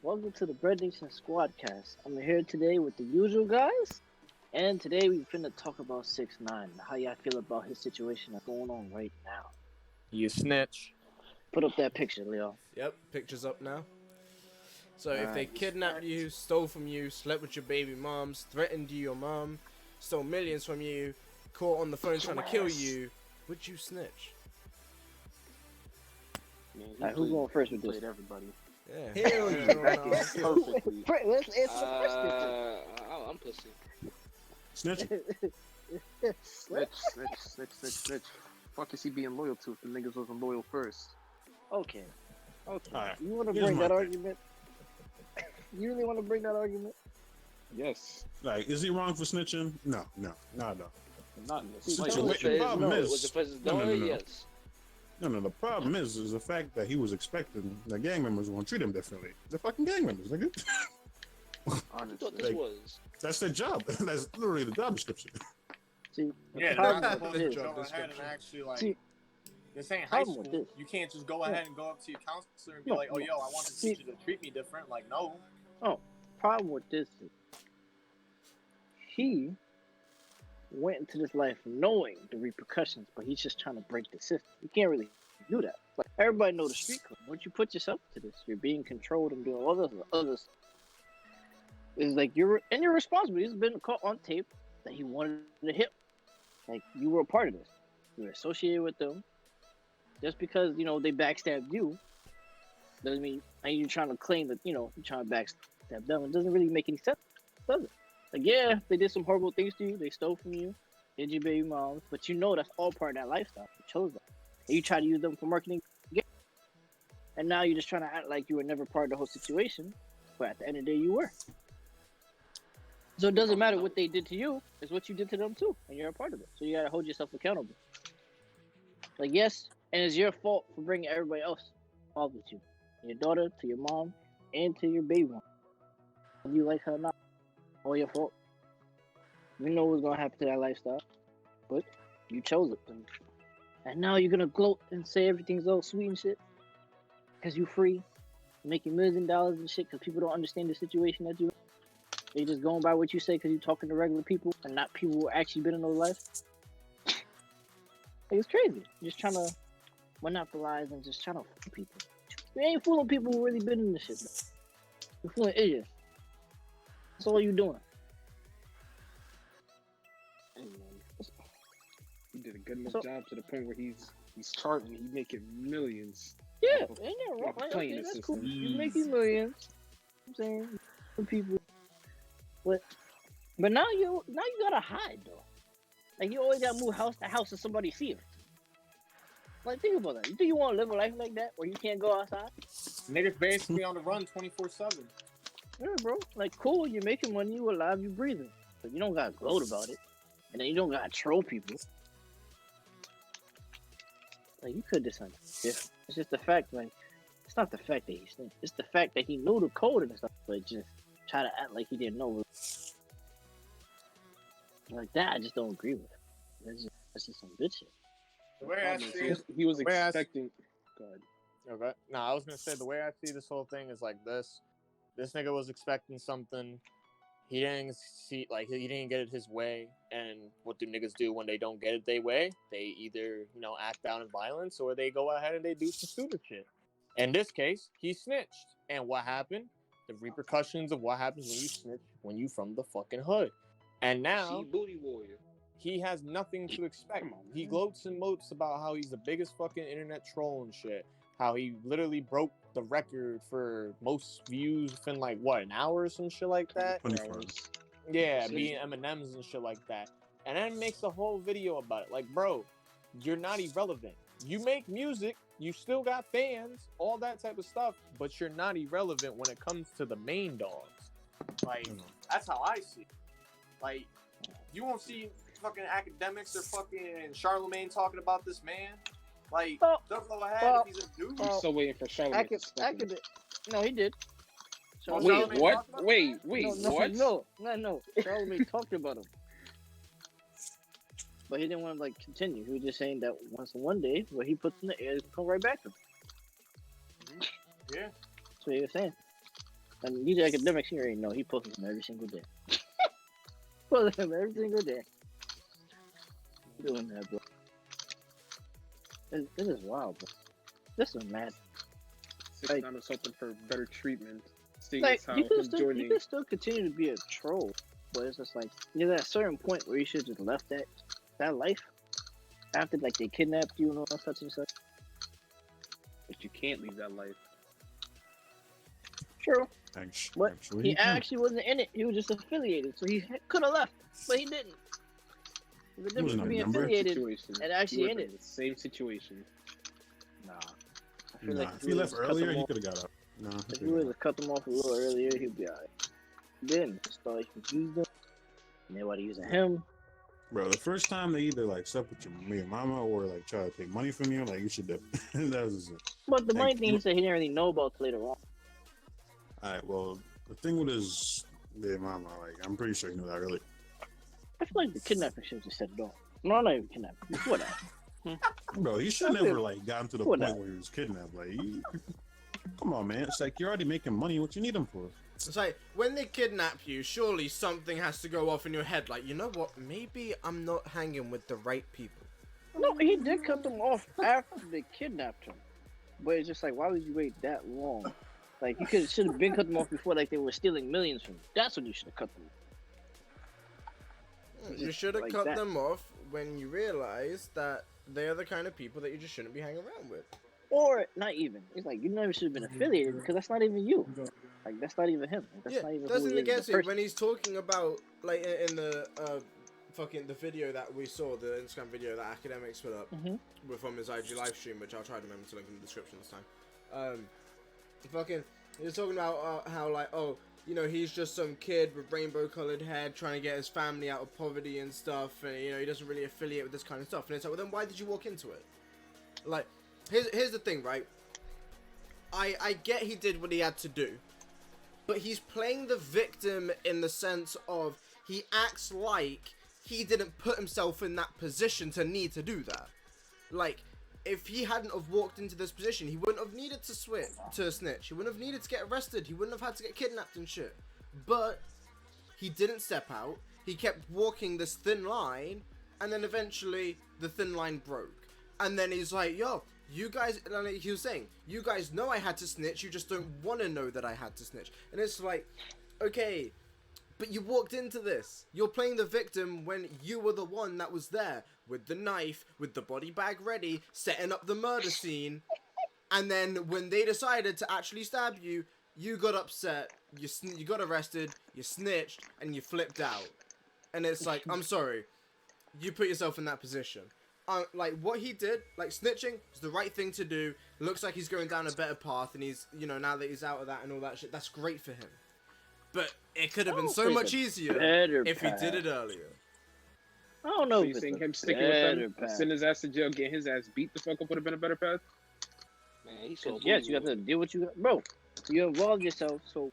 Welcome to the BreadNation SquadCast. I'm here today with the usual guys, and today we finna talk about 6ix9ine. How y'all feel about his situation that's going on right now? You snitch. Put up that picture, Leo. Yep, picture's up now. So if they kidnapped you, stole from you, slept with your baby moms, threatened your mom, stole millions from you, caught on the phone trying to kill you, would you snitch? Man, Alright, who's going first with this? Everybody. Yeah. Hell yeah, perfectly. Let's answer the question. I'm pussy. Snitching. Snitch. Fuck is he being loyal to if the niggas wasn't loyal first? Okay. Alright, You want to here's bring my that thing. argument? You really want to bring that argument? Yes. Like, is he wrong for snitching? No. Not in the Situation. slightest. The problem is- was the president no. Yes. No. The problem is the fact that he was expecting the gang members were gonna treat him differently. They're fucking gang members, nigga. I thought this Like- was. That's their job. That's literally the job description. See, the Yeah, problem they're not with supposed to this- go ahead and actually like. See, This ain't high problem school. with this- You can't just go ahead and go up to your counselor and be No, like, "Oh, yo, I want the see- teacher to treat me different." Like, no. problem with this is he went into this life knowing the repercussions, but he's just trying to break the system. You can't really do that. Like, everybody know the street code. Once you put yourself to this, you're being controlled and doing all this others. It's like you're responsible. He's been caught on tape that he wanted to hit. Like, you were a part of this. You were associated with them. Just because, they backstabbed you doesn't mean and you're trying to claim that, you're trying to backstab them. It doesn't really make any sense, does it? Like, yeah, they did some horrible things to you. They stole from you, did your baby moms, but that's all part of that lifestyle. You chose that. And you try to use them for marketing. And now you're just trying to act like you were never part of the whole situation, but at the end of the day, you were. So it doesn't matter what they did to you, it's what you did to them too, and you're a part of it. So you gotta hold yourself accountable. Like, yes, and it's your fault for bringing everybody else involved with you. Your daughter, to your mom, and to your baby mom. Whether you like her or not, all your fault. You know what's gonna happen to that lifestyle, but you chose it. And now you're gonna gloat and say everything's all sweet and shit, because you free, making millions of dollars and shit, because people don't understand the situation that you're in. They just going by what you say because you're talking to regular people and not people who actually been in those lives. Like, it's crazy. Just trying to monopolize and just trying to fool people. You ain't fooling people who really been in this shit, though. You're fooling idiots. That's all you doing. Hey, man. He did a good enough job to the point where he's charting. He's making millions. Yeah, ain't that wrong? Like, Playing okay, the that's cool. system. You making millions. I'm saying, for people. But now you gotta hide though. Like, you always gotta move house to house so somebody see it. Like, think about that. You think you want to live a life like that where you can't go outside? Niggas basically on the run 24/7. Yeah, bro. Like, cool, you're making money, you alive, you breathing. But you don't gotta gloat about it. And then you don't gotta troll people. Like, you could do something. It's just the fact, like, it's not the fact that he snitched. It's the fact that he knew the code and stuff, but just try to act like he didn't know. Like that, I just don't agree with. That's just some good shit. The way I see it, He was the way I expecting. Go ahead. okay. No, I was gonna say the way I see this whole thing is like this. This nigga was expecting something. He didn't see, like, he didn't get it his way. And what do niggas do when they don't get it their way? They either, act out in violence or they go ahead and they do some stupid shit. In this case, he snitched. And what happened? The repercussions of what happens when you snitch when you from the fucking hood. And now She booty warrior. he has nothing to expect. He gloats and moats about how he's the biggest fucking internet troll and shit. How he literally broke the record for most views within like an hour or some shit like that. 24 hours. Yeah, being M&Ms and shit like that. And then makes a whole video about it. Like, bro, you're not irrelevant. You make music, you still got fans, all that type of stuff, but you're not irrelevant when it comes to the main dogs. Like, that's how I see it. Like, you won't see fucking academics or fucking Charlemagne talking about this man. Like, they'll go ahead if he's a dude. I'm still waiting for Charlotte. No, he did. Wait, what? Wait, what? No. Charlemagne talked about him. But he didn't want to, like, continue. He was just saying that one day, what he puts in the air is going to come right back to him. Yeah. That's what he was saying. And these academics, you already know he posts them every single day. Posts them every single day. Doing that, bro. This is wild, bro. This is mad. 6ix9ine was hoping for better treatment. Seeing Like, as how you him joining. can still continue to be a troll, but it's just like, there's at a certain point where you should have just left that life after, like, they kidnapped you and all such and such. But you can't leave that life. True. But Actually, he you can. actually wasn't in it. He was just affiliated, so he could have left, but he didn't. There's a He was difference not a being member. affiliated Situation. and actually He in was it. the same situation. Nah. I feel Nah, like if he left would've cut earlier, them he off- could have got out. Nah, he If coulda you got would out. have cut them off a little earlier, he'd be alright. Then started confusing them. And they were using him. Bro, the first time they either like slept with your mama or like try to take money from you, like you should do. That was just it. But the Like, main thing he said he didn't really know about till later on. Alright, well, the thing with his mama, like I'm pretty sure he knew that early. I feel like the kidnapping shit just set it off. No, not even kidnapping. Before that. Bro, he should I never feel- like gotten to the What point that? where he was kidnapped. Like, come on, man. It's like you're already making money. What you need him for? It's like, when they kidnap you, surely something has to go off in your head. Like, you know what? Maybe I'm not hanging with the right people. No, he did cut them off after they kidnapped him. But it's just like, why would you wait that long? Like, you should have been cut them off before, like, they were stealing millions from you. That's when you should have cut them off. You should have like cut that. them off when you realize that they are the kind of people that you just shouldn't be hanging around with. Or not even. It's like, you never should have been affiliated because that's not even you. Like, that's not even him. Like, that's Yeah, not even that's who the he thing is as gets a me person. when he's talking about, like, in the fucking the video that we saw, the Instagram video that Academics put up from his IG live stream, which I'll try to remember to link in the description this time. Fucking, he was talking about how, like, oh, you know, he's just some kid with rainbow-colored hair trying to get his family out of poverty and stuff, and, you know, he doesn't really affiliate with this kind of stuff. And it's like, well, then why did you walk into it? Like, here's the thing, right? I get he did what he had to do, but he's playing the victim in the sense of he acts like he didn't put himself in that position to need to do that. Like, if he hadn't have walked into this position, he wouldn't have needed to snitch. He wouldn't have needed to get arrested. He wouldn't have had to get kidnapped and shit. But he didn't step out. He kept walking this thin line, and then eventually the thin line broke. And then he's like, yo, you guys, like he was saying, you guys know I had to snitch, you just don't want to know that I had to snitch. And it's like, okay, but you walked into this. You're playing the victim when you were the one that was there with the knife, with the body bag ready, setting up the murder scene. And then when they decided to actually stab you, you got upset, you got arrested, you snitched, and you flipped out. And it's like, I'm sorry, you put yourself in that position. Like, what he did, like, snitching was the right thing to do. Looks like he's going down a better path, and he's, you know, now that he's out of that and all that shit, that's great for him. But it could have been so much easier if he did it earlier. I don't know So if you it's think a him sticking with them, better path. sending his ass to jail, getting his ass beat the fuck up would have been a better path? Man, he so Yes, you have to deal with you, bro. You involved yourself, so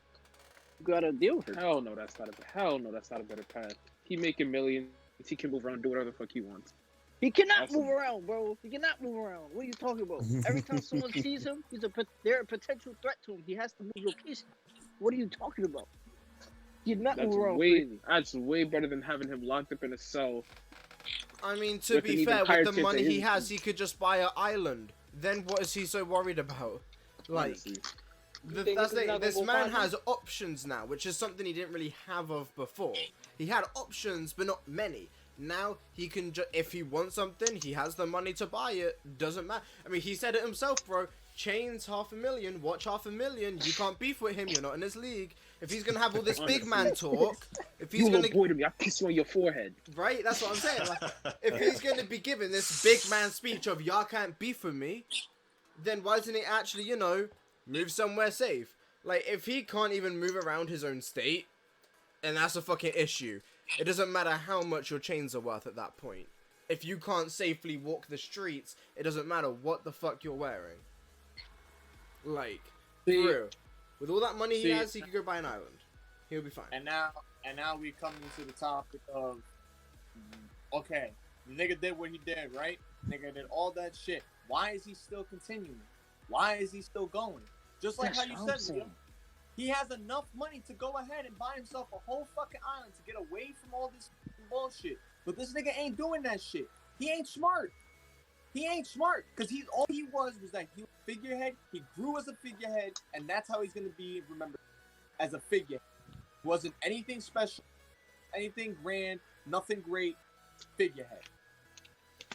you gotta deal with it. Hell no, that's not a better path. He making millions. He can move around, do whatever the fuck he wants. He cannot That's move around, bro. He cannot move around. What are you talking about? Every time someone sees him, they're a potential threat to him. He has to move location. What are you talking about? He did not That's move around way, crazy. that's way better than having him locked up in a cell. I mean, to With an be even fair, higher with the chance money that he his- has, he could just buy an island. Then what is he so worried about? Like, Honestly. think that's the niggas thing. not This gonna go man find him? has options now, which is something he didn't really have of before. He had options, but not many. Now he can if he wants something, he has the money to buy it. Doesn't matter. I mean, he said it himself, bro. Chains $500,000, watch $500,000. You can't beef with him. You're not in his league. If he's gonna have all this big man talk, if he's You gonna little boy to me, I'll kiss you on your forehead. right, that's what I'm saying. Like, if he's gonna be giving this big man speech of y'all can't beef with me, then why doesn't he actually, you know, move somewhere safe? Like, if he can't even move around his own state, and that's a fucking issue. It doesn't matter how much your chains are worth at that point. If you can't safely walk the streets, it doesn't matter what the fuck you're wearing. Like, for real. With all that money he has, he could go buy an island. He'll be fine. And now we come into the topic of, okay, the nigga did what he did, right? Nigga did all that shit. Why is he still continuing? Why is he still going? Just like That's how you what I'm said, nigga. saying. He has enough money to go ahead and buy himself a whole fucking island to get away from all this bullshit. But this nigga ain't doing that shit. He ain't smart. He ain't smart because all he was that he was a figurehead. He grew as a figurehead, and that's how he's gonna be remembered, as a figurehead. Wasn't anything special, anything grand, nothing great. Figurehead.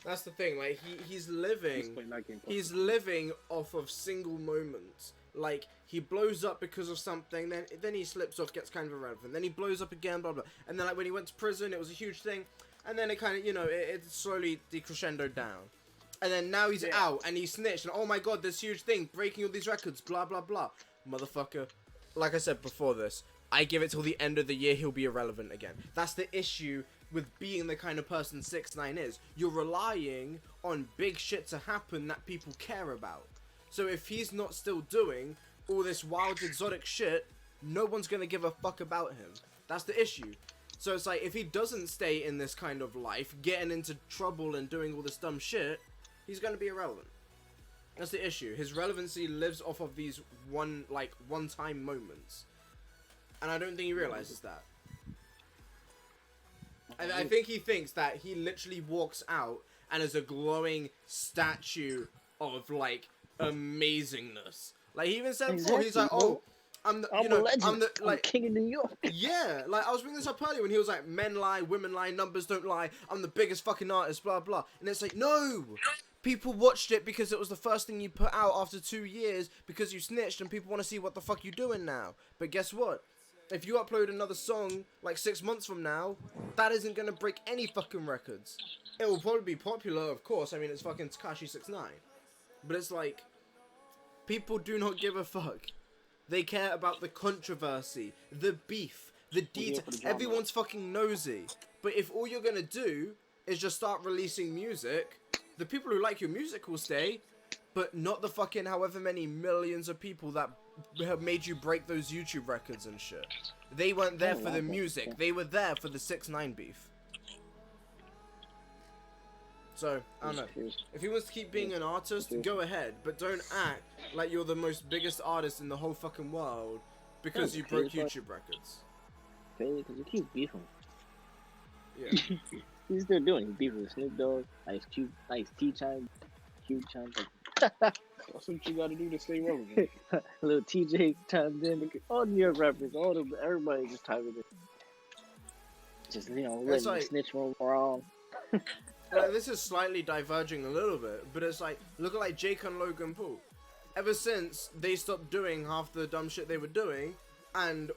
That's the thing. Like he's living off of single moments. Like he blows up because of something, then he slips off, gets kind of irrelevant. Then he blows up again, blah blah. And then like when he went to prison, it was a huge thing. And then it kind of, it slowly decrescendoed down. And then now he's out and he snitched. And oh my god, this huge thing, breaking all these records, blah, blah, blah. Motherfucker. Like I said before this, I give it till the end of the year, he'll be irrelevant again. That's the issue with being the kind of person 6ix9ine is. You're relying on big shit to happen that people care about. So if he's not still doing all this wild exotic shit, no one's gonna give a fuck about him. That's the issue. So it's like, if he doesn't stay in this kind of life, getting into trouble and doing all this dumb shit, he's gonna be irrelevant. That's the issue. His relevancy lives off of these one-time moments. And I don't think he realizes that. I think he thinks that he literally walks out and is a glowing statue of, like, amazingness. Like, he even said before, he's like, oh, I'm a legend. I'm king of New York. Yeah, like I was bringing this up earlier when he was like, men lie, women lie, numbers don't lie. I'm the biggest fucking artist, blah blah. And it's like, no, people watched it because it was the first thing you put out after 2 years because you snitched, and people want to see what the fuck you doing now. But guess what? If you upload another song like 6 months from now, that isn't gonna break any fucking records. It will probably be popular, of course. I mean, it's fucking TEKASHI 6IXNINE, but it's like, people do not give a fuck. They care about the controversy, the beef, the detail. Everyone's fucking nosy. But if all you're gonna do is just start releasing music, the people who like your music will stay, but not the fucking however many millions of people that have made you break those YouTube records and shit. They weren't there for the music. They were there for the 6ix9ine beef. So, I don't know. If he wants to keep being an artist, go ahead. But don't act like you're the biggest artist in the whole fucking world because you broke YouTube records. Crazy, because you keep beefing. Yeah. He's still doing it. He's beefing with Snoop Dogg, Ice Cube, Ice T Chime, Cube Chime. That's what you gotta do to stay relevant. Little TJ chimed in. All New York rappers, everybody just chimed in. Just, letting like, snitch roll around. Like, this is slightly diverging a little bit, but it's like, look at like Jake and Logan Paul. Ever since they stopped doing half the dumb shit they were doing,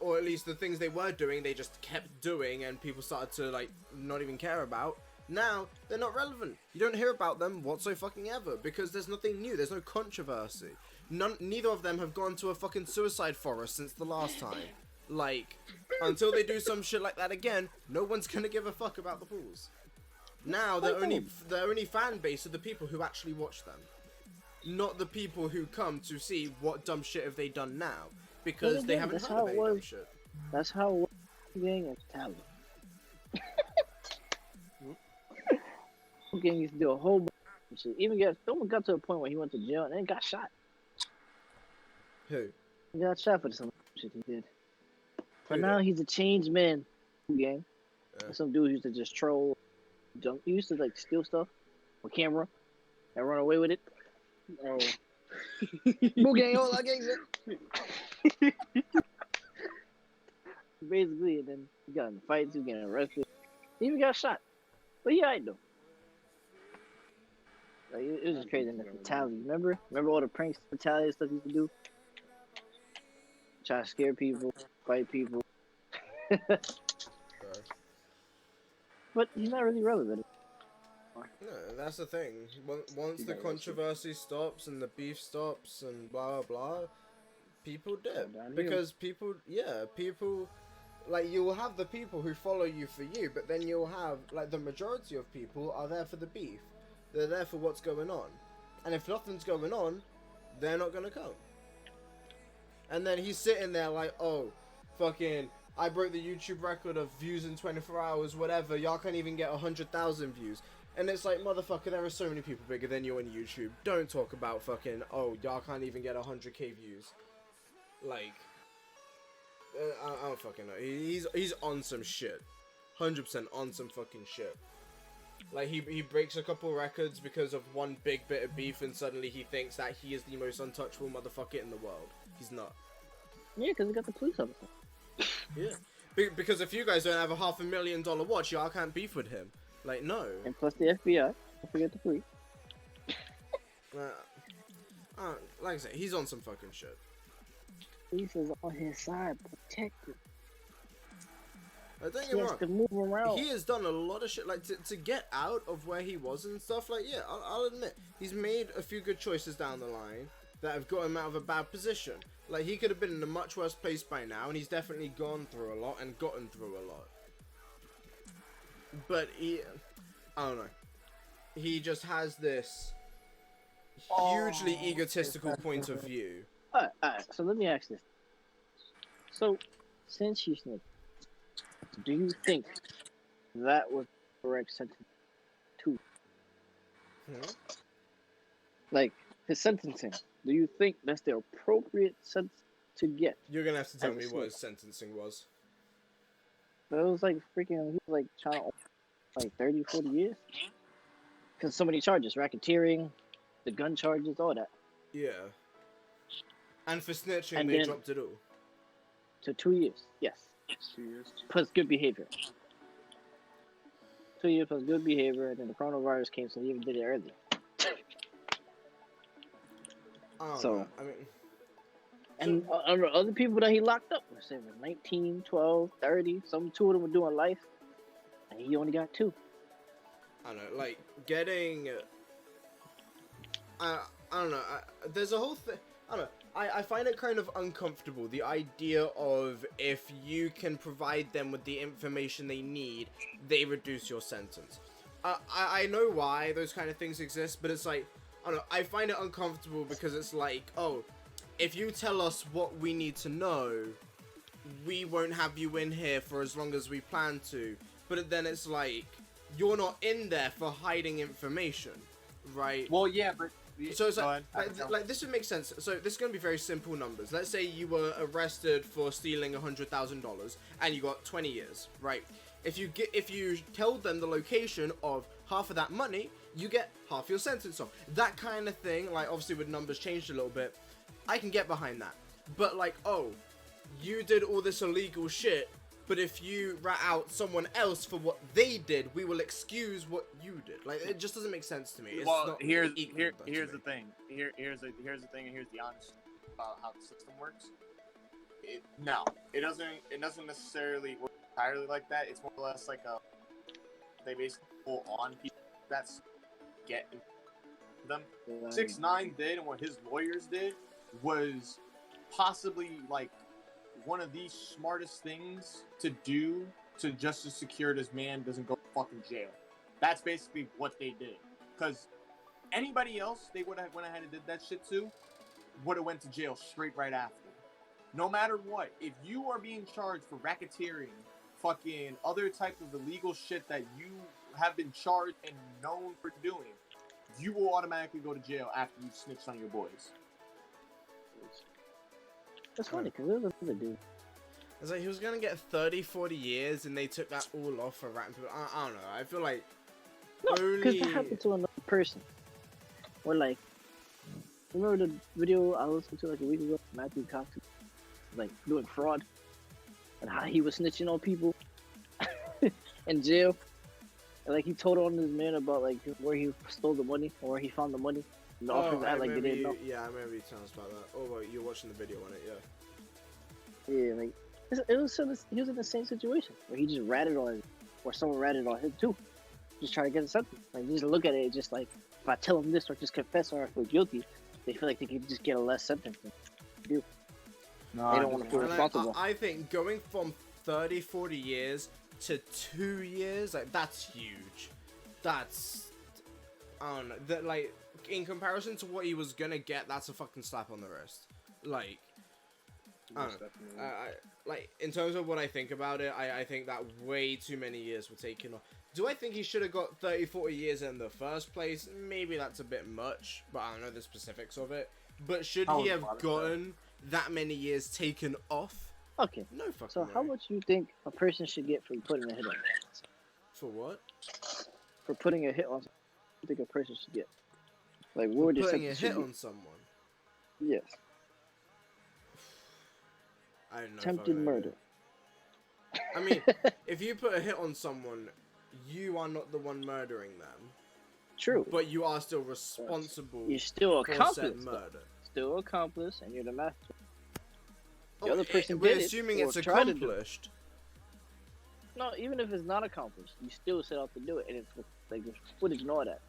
or at least the things they were doing, they just kept doing, and people started to like not even care about. Now they're not relevant. You don't hear about them whatsoever because there's nothing new. There's no controversy. Neither of them have gone to a fucking suicide forest since the last time. Like, until they do some shit like that again, no one's gonna give a fuck about the Pauls. Now their only fan base are the people who actually watch them, not the people who come to see what dumb shit have they done now because they haven't heard of any dumb shit. That's how it was. Gang and talent. Gang used to do a whole bunch of shit. Even almost got to a point where he went to jail and then got shot. Who? He got shot for some shit he did. But now he's a changed man. Gang. Yeah. Some dude used to just troll. He used to like steal stuff with camera and run away with it. Oh, Boo gang, all that gang. Basically, and then he got in fights. He was getting arrested. He even got shot. But yeah, I know. Like, it was just crazy. And the fatality. Remember all the pranks, fatality stuff he used to do. Try to scare people, fight people. But he's not really relevant. No, that's the thing. Once the controversy stops and the beef stops and blah blah blah, people dip because people, like, you will have the people who follow you for you, but then you'll have like the majority of people are there for the beef. They're there for what's going on, and if nothing's going on, they're not gonna come. And then he's sitting there like, oh, fucking, I broke the YouTube record of views in 24 hours, whatever. Y'all can't even get 100,000 views. And it's like, motherfucker, there are so many people bigger than you on YouTube. Don't talk about fucking, oh, y'all can't even get 100k views. Like, I don't fucking know. He's on some shit. 100% on some fucking shit. Like, he breaks a couple records because of one big bit of beef, and suddenly he thinks that he is the most untouchable motherfucker in the world. He's not. Yeah, because he got the police officer. Yeah. Because if you guys don't have a $500,000 watch, y'all can't beef with him. Like, no. And plus the FBI. Don't forget the police. Like I said, he's on some fucking shit. Police is on his side, protected. Don't get He me has wrong. to move around. He has done a lot of shit, like, to get out of where he was and stuff, like, yeah, I'll admit, he's made a few good choices down the line that have got him out of a bad position. Like, he could have been in a much worse place by now, and he's definitely gone through a lot and gotten through a lot. But I don't know. He just has this hugely egotistical point of view. Alright, so let me ask this. So, since you snitched, do you think that was the correct sentence to? Like, his sentencing, do you think that's the appropriate sentence to get? You're gonna have to tell As a me what snitch. his sentencing was. But it was like freaking, he was like trying to, like 30, 40 years? Because so many charges, racketeering, the gun charges, all that. Yeah. And for snitching, And they then- dropped it all. To 2 years, yes. 2 years. Plus good behavior. 2 years plus good behavior, and then the coronavirus came, so he even did it early. I don't So- know. I mean, And other people that he locked up were 19, 12, 30. Two of them were doing life, and he only got 2. I don't know, like, getting... I don't know, there's a whole thing... I don't know, I find it kind of uncomfortable, the idea of if you can provide them with the information they need, they reduce your sentence. I know why those kind of things exist, but it's like, I don't know, I find it uncomfortable because it's like, oh, if you tell us what we need to know, we won't have you in here for as long as we plan to. But then it's like, you're not in there for hiding information, right? Well, yeah, but So it's go like, ahead. like this would make sense. So this is going to be very simple numbers. Let's say you were arrested for stealing $100,000 and you got 20 years, right? If you told them the location of half of that money, you get half your sentence off. That kind of thing, like obviously with numbers changed a little bit, I can get behind that. But like, oh, you did all this illegal shit, but if you rat out someone else for what they did, we will excuse what you did. Like, it just doesn't make sense to me. It's Well, not here's equal to the me. thing. Here's the thing, and here's the honest about how the system works. No, it doesn't necessarily work entirely like that. It's more or less like they basically pull on people that's getting them. 6ix9ine did, and what his lawyers did was possibly like one of the smartest things to do to just to secure this man doesn't go to fucking jail. That's basically what they did. Because anybody else they would have went ahead and did that shit to would have went to jail straight right after. No matter what, if you are being charged for racketeering, fucking other type of illegal shit that you have been charged and known for doing, you will automatically go to jail after you've snitched on your boys. That's funny, because there's another dude. It's like he was gonna get 30, 40 years, and they took that all off for ratting people. I don't know. I feel like No, because only. that happened to another person. Or like, remember the video I listened to like a week ago? Matthew Cox, like doing fraud, and how he was snitching on people in jail. And like he told on his man about like where he stole the money or where he found the money. And the officers I act like they remember didn't know. yeah, I remember you telling us about that. Oh, well, you're watching the video on it, yeah. Yeah, like it was he was in the same situation where he just ratted on him, or someone ratted on him too, just trying to get something. Like just look at it, just like if I tell him this or just confess or I feel guilty, they feel like they can just get a less sentence. No, They don't want to feel And responsible. I think going from 30, 40 years to 2 years, like that's huge. That's I don't know. That like in comparison to what he was gonna get, that's a fucking slap on the wrist. Like I don't know. Like in terms of what I think about it, I think that way too many years were taken off. Do I think he should have got 30, 40 years in the first place? Maybe that's a bit much, but I don't know the specifics of it. But should he have gotten that many years taken off? Okay. No fucking So way. how much do you think a person should get for putting a hit on? For what? For putting a hit on, I think a person should get. Like, what For would they putting say a hit on someone. Yes. I don't know. Attempted murder. I mean, if you put a hit on someone, you are not the one murdering them. True. But you are still responsible. You're still for accomplice. said murder. Still accomplice, and you're the master. The Oh, other person we're did assuming it, or it's tried to do it. accomplished. No, even if it's not accomplished, you still set out to do it, and it's like there's footage and all that.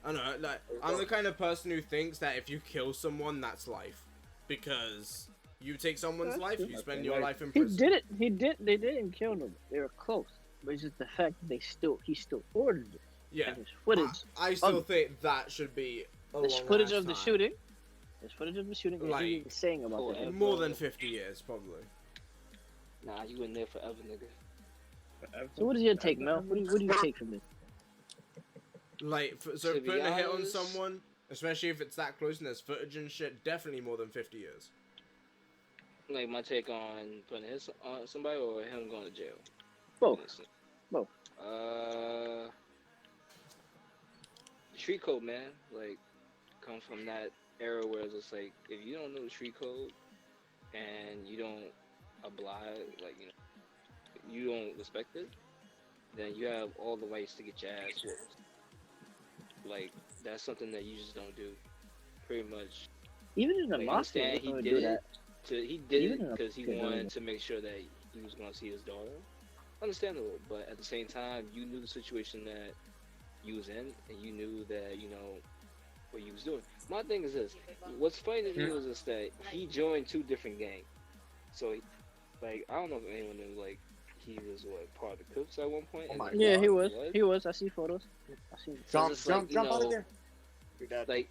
I don't know, like, I'm the kind of person who thinks that if you kill someone, that's life. Because you take someone's life, you spend your life in prison. He did it. They didn't kill them. They were close. But it's just the fact that he still ordered it. Yeah. And there's footage. I still think that should be a There's long footage ass of the time. shooting. There's footage of the shooting. And Like, he was saying about that. More than 50 years, probably. Nah, you in there forever, nigga. So what is your take, Mel? What do you take from this? Like, so To be putting a hit on honest- someone, especially if it's that close and there's footage and shit, definitely more than 50 years. Like my take on putting his on somebody or him going to jail. Both. Both. Street code, man. Like, come from that era where it's just like, if you don't know the street code and you don't oblige, like, you know, you don't respect it, then you have all the rights to get your ass whooped. Like, that's something that you just don't do. Pretty much. Even in the Like, mafia, understand they he don't did do it. that. He did Even in it the because he mafia, they wanted don't. to make sure that he was going to see his daughter. Understandable, but at the same time, you knew the situation that you was in, and you knew that, you know, what you was doing. My thing is this: what's funny to me was just that he joined 2 different gangs. So, like, I don't know if anyone knew, like, he was part of the Crips at one point. and then Yeah, he was. was. He was. I see photos. I see. So it's just like, you jump out know, of there. Your dad. like,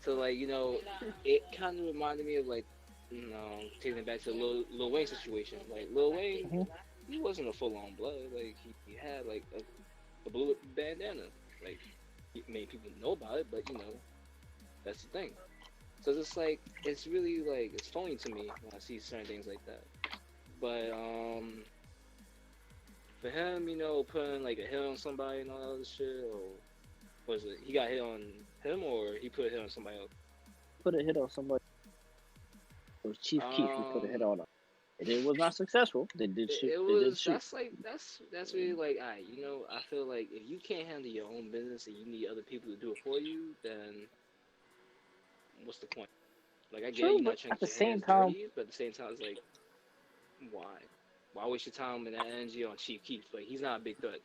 so, like, you know, it kind of reminded me of, like, you know, taking it back to the Lil Wayne situation. Like, Lil Wayne, he wasn't a full-on blood. Like, he had, like, a blue bandana. Like, many people know about it, but, you know, that's the thing. So it's just, like, it's really, like, it's funny to me when I see certain things like that. But, for him, you know, putting, like, a hit on somebody and all that other shit, or was it, he got hit on him, or he put a hit on somebody else? Put a hit on somebody. It was Chief Keef. He put a hit on him. And it was not successful. They did shoot. It They did was, shoot. that's really like, alright, you know, I feel like if you can't handle your own business and you need other people to do it for you, then what's the point? Like, I get True, you not but trying at to the get your same hands time- dirty, but at the same time, it's like, why? Why waste your time and that energy on Chief Keef? Like, he's not a big threat.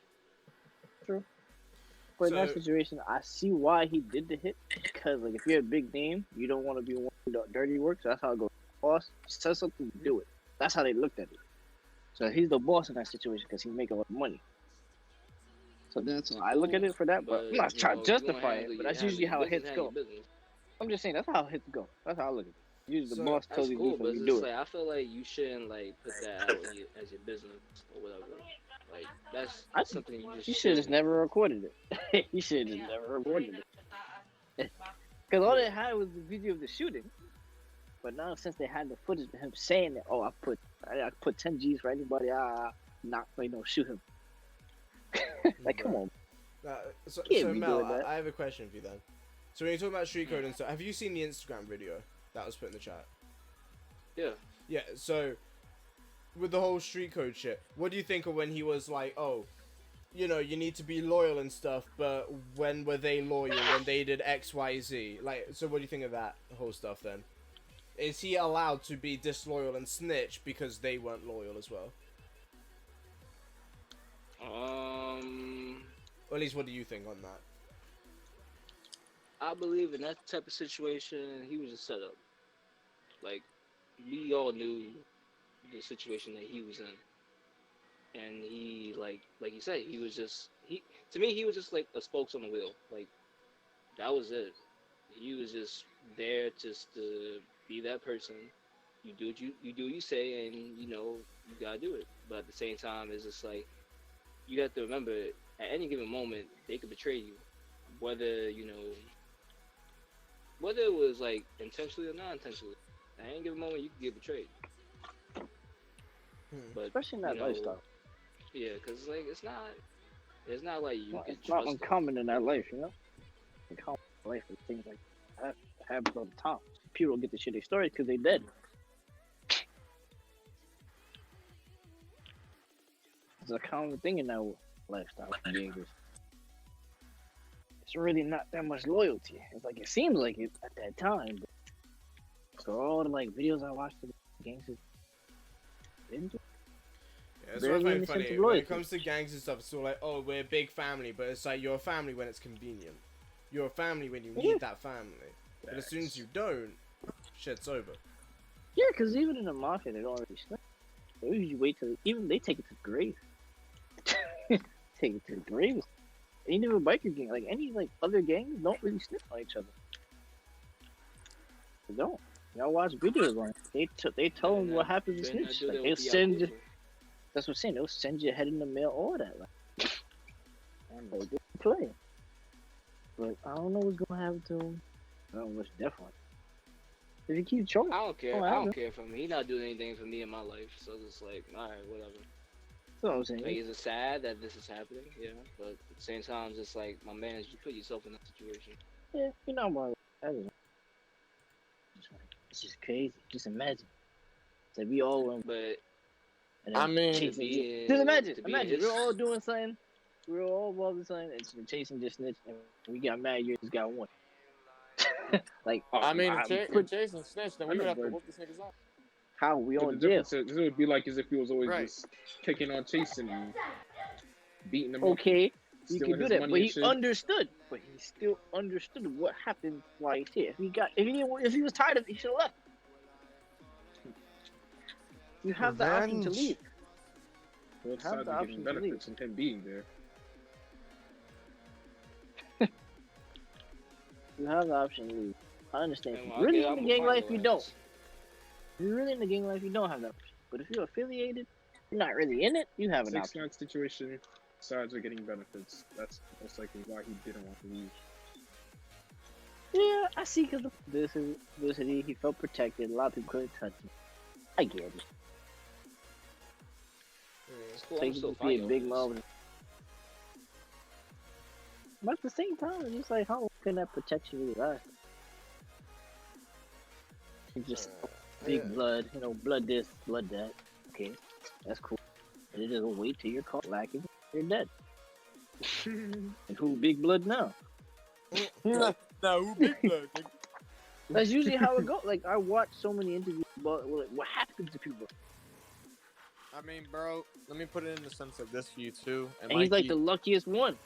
But in that So- situation, I see why he did the hit. Because, like, if you're a big name, you don't want to be one who does dirty work. So that's how it goes. Boss says something, do it. That's how they looked at it. So he's the boss in that situation because he's making a lot of money. So that's how I look at it for that. But I'm not you trying know, to if you wanna justify handle it. But your- that's usually handle how your hits business, go. handle your business. I'm just saying that's how hits go. That's how I look at it. Usually the So, boss That's tells you cool, do but something, it's you just do it. like, I feel like you shouldn't, like, put that out as your business or whatever. Like, that's something you just You should have just never recorded it. You should have just never recorded it. Because all they had was the video of the shooting. But now since they had the footage of him saying that, oh, I put 10 G's for anybody, shoot him. Like, come on. So Can't be Mel, doing that. I have a question for you then. So when you talk about street code and stuff, have you seen the Instagram video that was put in the chat? Yeah. Yeah, so with the whole street code shit, what do you think of when he was like, oh, you know, you need to be loyal and stuff, but when were they loyal when they did X, Y, Z? Like, so what do you think of that whole stuff then? Is he allowed to be disloyal and snitch because they weren't loyal as well? Or at least what do you think on that? I believe in that type of situation, he was just set up. Like, we all knew the situation that he was in. And he, like you said, he was just, to me, he was just like a spokes on the wheel. Like, that was it. He was just there just to be that person. You do what you say, and, you know, you gotta do it. But at the same time, it's just like, you have to remember, at any given moment, they could betray you. Whether whether it was like intentionally or not intentionally, at any given moment you could get betrayed. But Especially in that you know, lifestyle. yeah, because like it's not like you can It's not trust them. uncommon in that life, you know? Uncommon in life with things like that happens all the time. People don't get the shit they started because they dead. It's a common thing in that lifestyle behaviors. It's really not that much loyalty. It's like it seems like it at that time. But so all the like videos I watched of gangsters didn't do. Yeah, that's what I find funny. When it comes to gangs and stuff, it's all like, oh, we're a big family, but it's like you're a family when it's convenient. You're a family when you need that family. But as soon as you don't, shit's over. Yeah, because even in the mafia, they don't already snitch. They usually wait till they take it to the grave. Take it to the grave. Any of a biker gang, like any like other gangs, don't really snitch on each other. They don't. Y'all watch videos on it. They tell them what happens to snitch. Like, they'll send you. That's what I'm saying. They'll send you head in the mail, all that. Like, and they just play. But I don't know what's gonna happen to him. I don't know what's different. If you keep trolling, I don't care. I don't care for him. He's not doing anything for me in my life, so it's like, all right, whatever. That's what I'm saying. Like, is it sad that this is happening? Yeah, but at the same time, it's just like, my man, you put yourself in that situation. Yeah, you know what? It's just crazy. Just imagine. So we all went, but I mean, just imagine we're all doing something. We're all involved in something. It's chasing just snitch, and we got mad. You just got one. Like, I mean, if Jason snitched, then we would have to whoop this nigga's up. How we all the jail? difference is, it would be like as if he was always just kicking on Chasing and beating him. Okay, up, you can do that, but he understood. But he still understood what happened while he's here. If he was tired of it, he should have left. You have the option to leave. Both sides are getting benefits from him being there. You have the option to leave. I understand. If you're really in the gang life, you don't. If you're really in the gang life, you don't have that option. But if you're affiliated, you're not really in it, you have an option. 6ix9ine situation, sides are getting benefits. That's most likely why he didn't want to leave. Yeah, I see, because of publicity, he felt protected. A lot of people couldn't touch him. I get it. Taking to be a big moment. But at the same time, it's just like, how long can that protection really last? It's just big blood, blood this, blood that. Okay, that's cool. And it doesn't wait till you're caught lacking, you're dead. And who big blood now? No, who big blood? That's usually how it goes. Like, I watch so many interviews about what happens to people. I mean, bro, let me put it in the sense of this for you too. And he's like the luckiest one.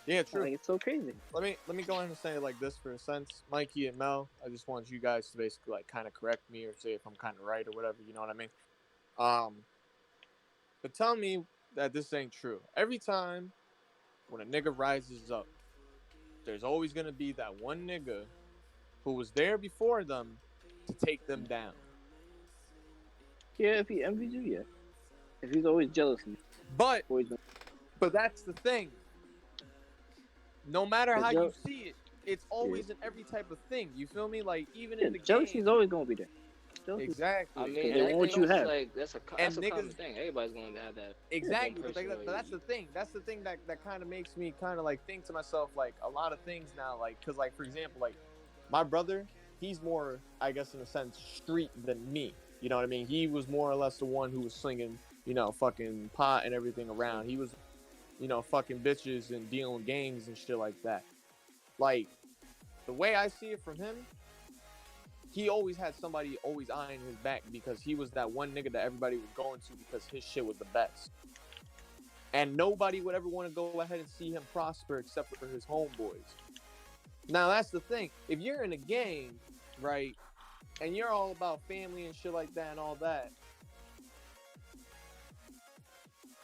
Yeah, true. Like, it's so crazy. Let me go ahead and say it like this for a sense. Mikey and Mel, I just want you guys to basically like kind of correct me or say if I'm kind of right or whatever, you know what I mean? But tell me that this ain't true. Every time when a nigga rises up, there's always gonna be that one nigga who was there before them to take them down. Yeah, if he envies you, yeah. If he's always jealous of you. But that's the thing. No matter how you see it, it's always in every type of thing. You feel me? Like, even in the jealousy's always gonna be there. Exactly. I mean, they want you have. Like, that's a common thing. Everybody's going to have that. Exactly. But that's the thing. That's the thing that kind of makes me kind of like think to myself, like, a lot of things now, like, because, like, for example, like, my brother, he's more, I guess, in a sense, street than me. You know what I mean? He was more or less the one who was slinging, fucking pot and everything around. He was, fucking bitches and dealing with gangs and shit like that. Like, the way I see it from him, he always had somebody always eyeing his back because he was that one nigga that everybody was going to because his shit was the best. And nobody would ever want to go ahead and see him prosper except for his homeboys. Now, that's the thing. If you're in a gang, right, and you're all about family and shit like that and all that,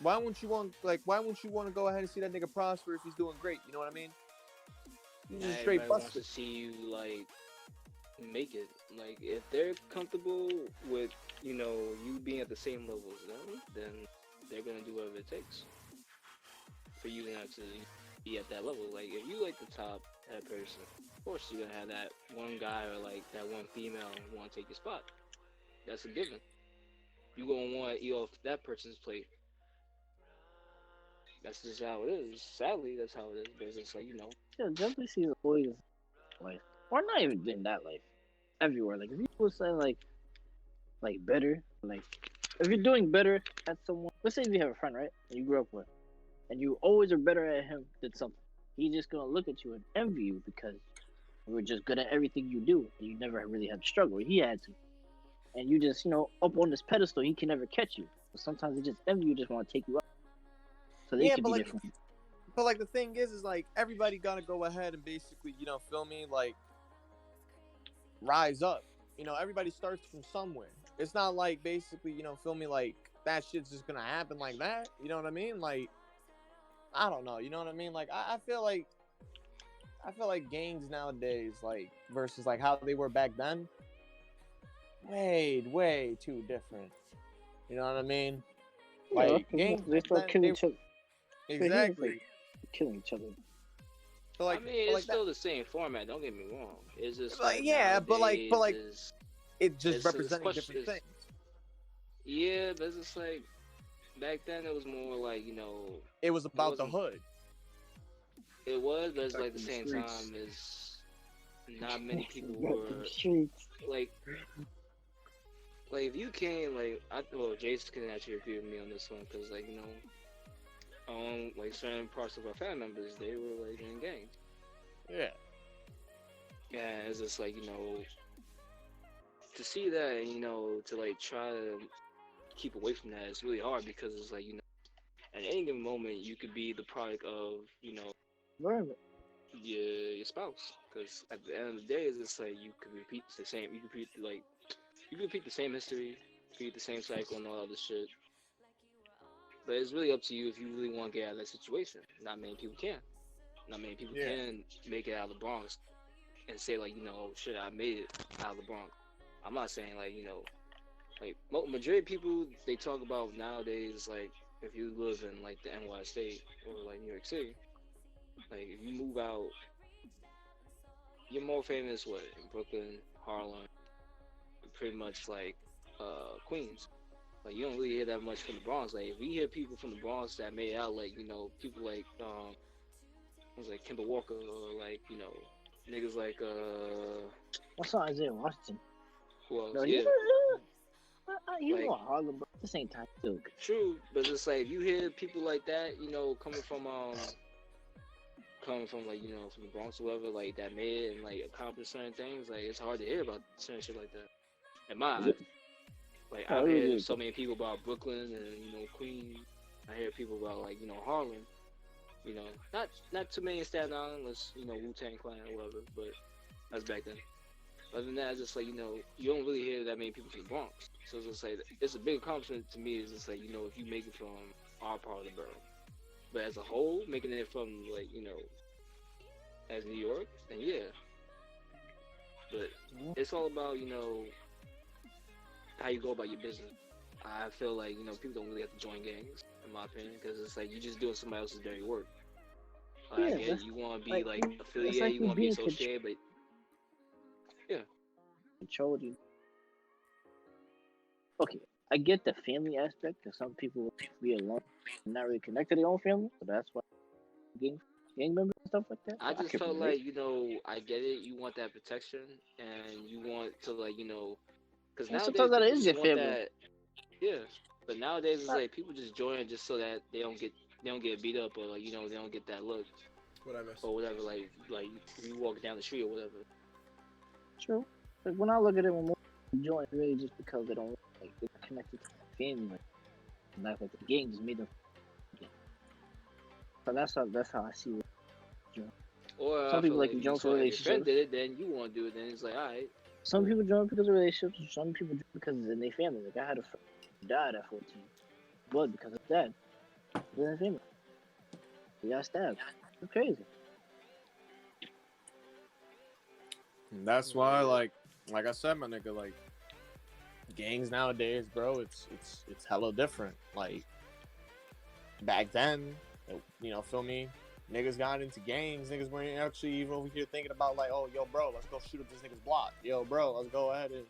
why wouldn't you want to go ahead and see that nigga prosper if he's doing great? You know what I mean? He's just straight busted. Wants to see you like make it. Like, if they're comfortable with you being at the same level as them, then they're gonna do whatever it takes for you to be at that level. Like, if you like the top that person, course you're gonna have that one guy or like that one female want to take your spot. That's a given. You gonna want to eat off that person's plate. That's just how it is. Sadly, that's how it is. But it's just like, you know. Yeah, jealousy is always life, or not even in that life. Everywhere, like if you was saying like better, like if you're doing better at someone. Let's say if you have a friend, right, and you grew up with, and you always are better at him than something. He's just gonna look at you and envy you because you were just good at everything you do, and you never really had to struggle. He had to, and you just up on this pedestal. He can never catch you. But sometimes they just envy you, just want to take you up, so they Yeah, can but be like, different. but like the thing is like everybody gotta go ahead and basically, feel me, like rise up. Everybody starts from somewhere. It's not like basically, feel me, like that shit's just gonna happen like that. You know what I mean? Like, I don't know. You know what I mean? Like, I feel like gangs nowadays, like versus like how they were back then, way too different. You know what I mean? Like gangs They back start then, killing each other. exactly. Killing each other. But like, I mean, but it's like still that, the same format. Don't get me wrong. It's just like, like yeah, but like nowadays it just it's representing question- different things. yeah, but it's just like back then it was more like It was about the wasn't- hood. it was, but it's like at the Protecting the same streets. time is not many people Back to were the streets. like if you came Jason can actually agree with me on this one because like like certain parts of our family members they were like in gangs. Yeah. Yeah, it's just like to see that and to like try to keep away from that it's really hard because it's like at any given moment you could be the product of Environment. your spouse because at the end of the day it's just like you could repeat the same history, repeat the same cycle and all other shit. But it's really up to you if you really want to get out of that situation. Not many people can. Not many people Yeah. can make it out of the Bronx and say like, oh shit, I made it out of the Bronx. I'm not saying like, like majority of people they talk about nowadays, like if you live in like the NY state or like New York City, like if you move out, you're more famous what in Brooklyn, Harlem, pretty much like Queens. Like you don't really hear that much from the Bronx. Like if we hear people from the Bronx that made it out, like people like was like Kimber Walker or like niggas like I saw Isaiah Washington. who else? No, Yeah, he's Like- more Harlem, but at the same time, still good. true. But it's like if you hear people like that, coming from like from the Bronx or whatever, like that made it and like accomplished certain things. Like it's hard to hear about certain shit like that. In my eyes. Like Oh, I really? hear so many people about Brooklyn and Queens. I hear people about like Harlem. Not too many in Staten Island, unless Wu-Tang Clan or whatever. But that's back then. Other than that, it's just like you don't really hear that many people from the Bronx. So it's just like it's a big accomplishment to me. It's just like if you make it from our part of the borough, but as a whole, making it from like as New York, then yeah. But it's all about how you go about your business. I feel like people don't really have to join gangs, in my opinion, because it's like you just doing somebody else's dirty work. Yeah, I get that's- you want to be like, like it's affiliated, like you you want to be being associated, but Controlled you. Okay, I get the family aspect because some people be alone and not really connected to their own family, so that's why gang members and stuff like that. I So just can felt relate. like I get it. You want that protection, and you want to like because And nowadays sometimes that people is just your want family. that. Yeah, but nowadays it's like people just join just so that they don't get beat up or like they don't get that look What I missed. or whatever. Like you walk down the street or whatever. True. Like when I look at it, when more people join, it's really just because they don't like they're connected to the family. Like, not like the gang just made them. Yeah. So that's how I see it. Or Some I people feel like if to join for if your relationships. friend did it, then you want to do it. Then it's like, all right, Some people join because of relationships, and some people join because it's in their family. Like I had a friend who died at 14, blood because of dad. It's in their family. He got stabbed. It's crazy. And that's why, like I said, my nigga, like gangs nowadays, bro, it's hella different. Like back then, feel me? Niggas got into gangs. Niggas weren't actually even over here thinking about like, oh, yo, bro, let's go shoot up this nigga's block. Yo, bro, let's go ahead and,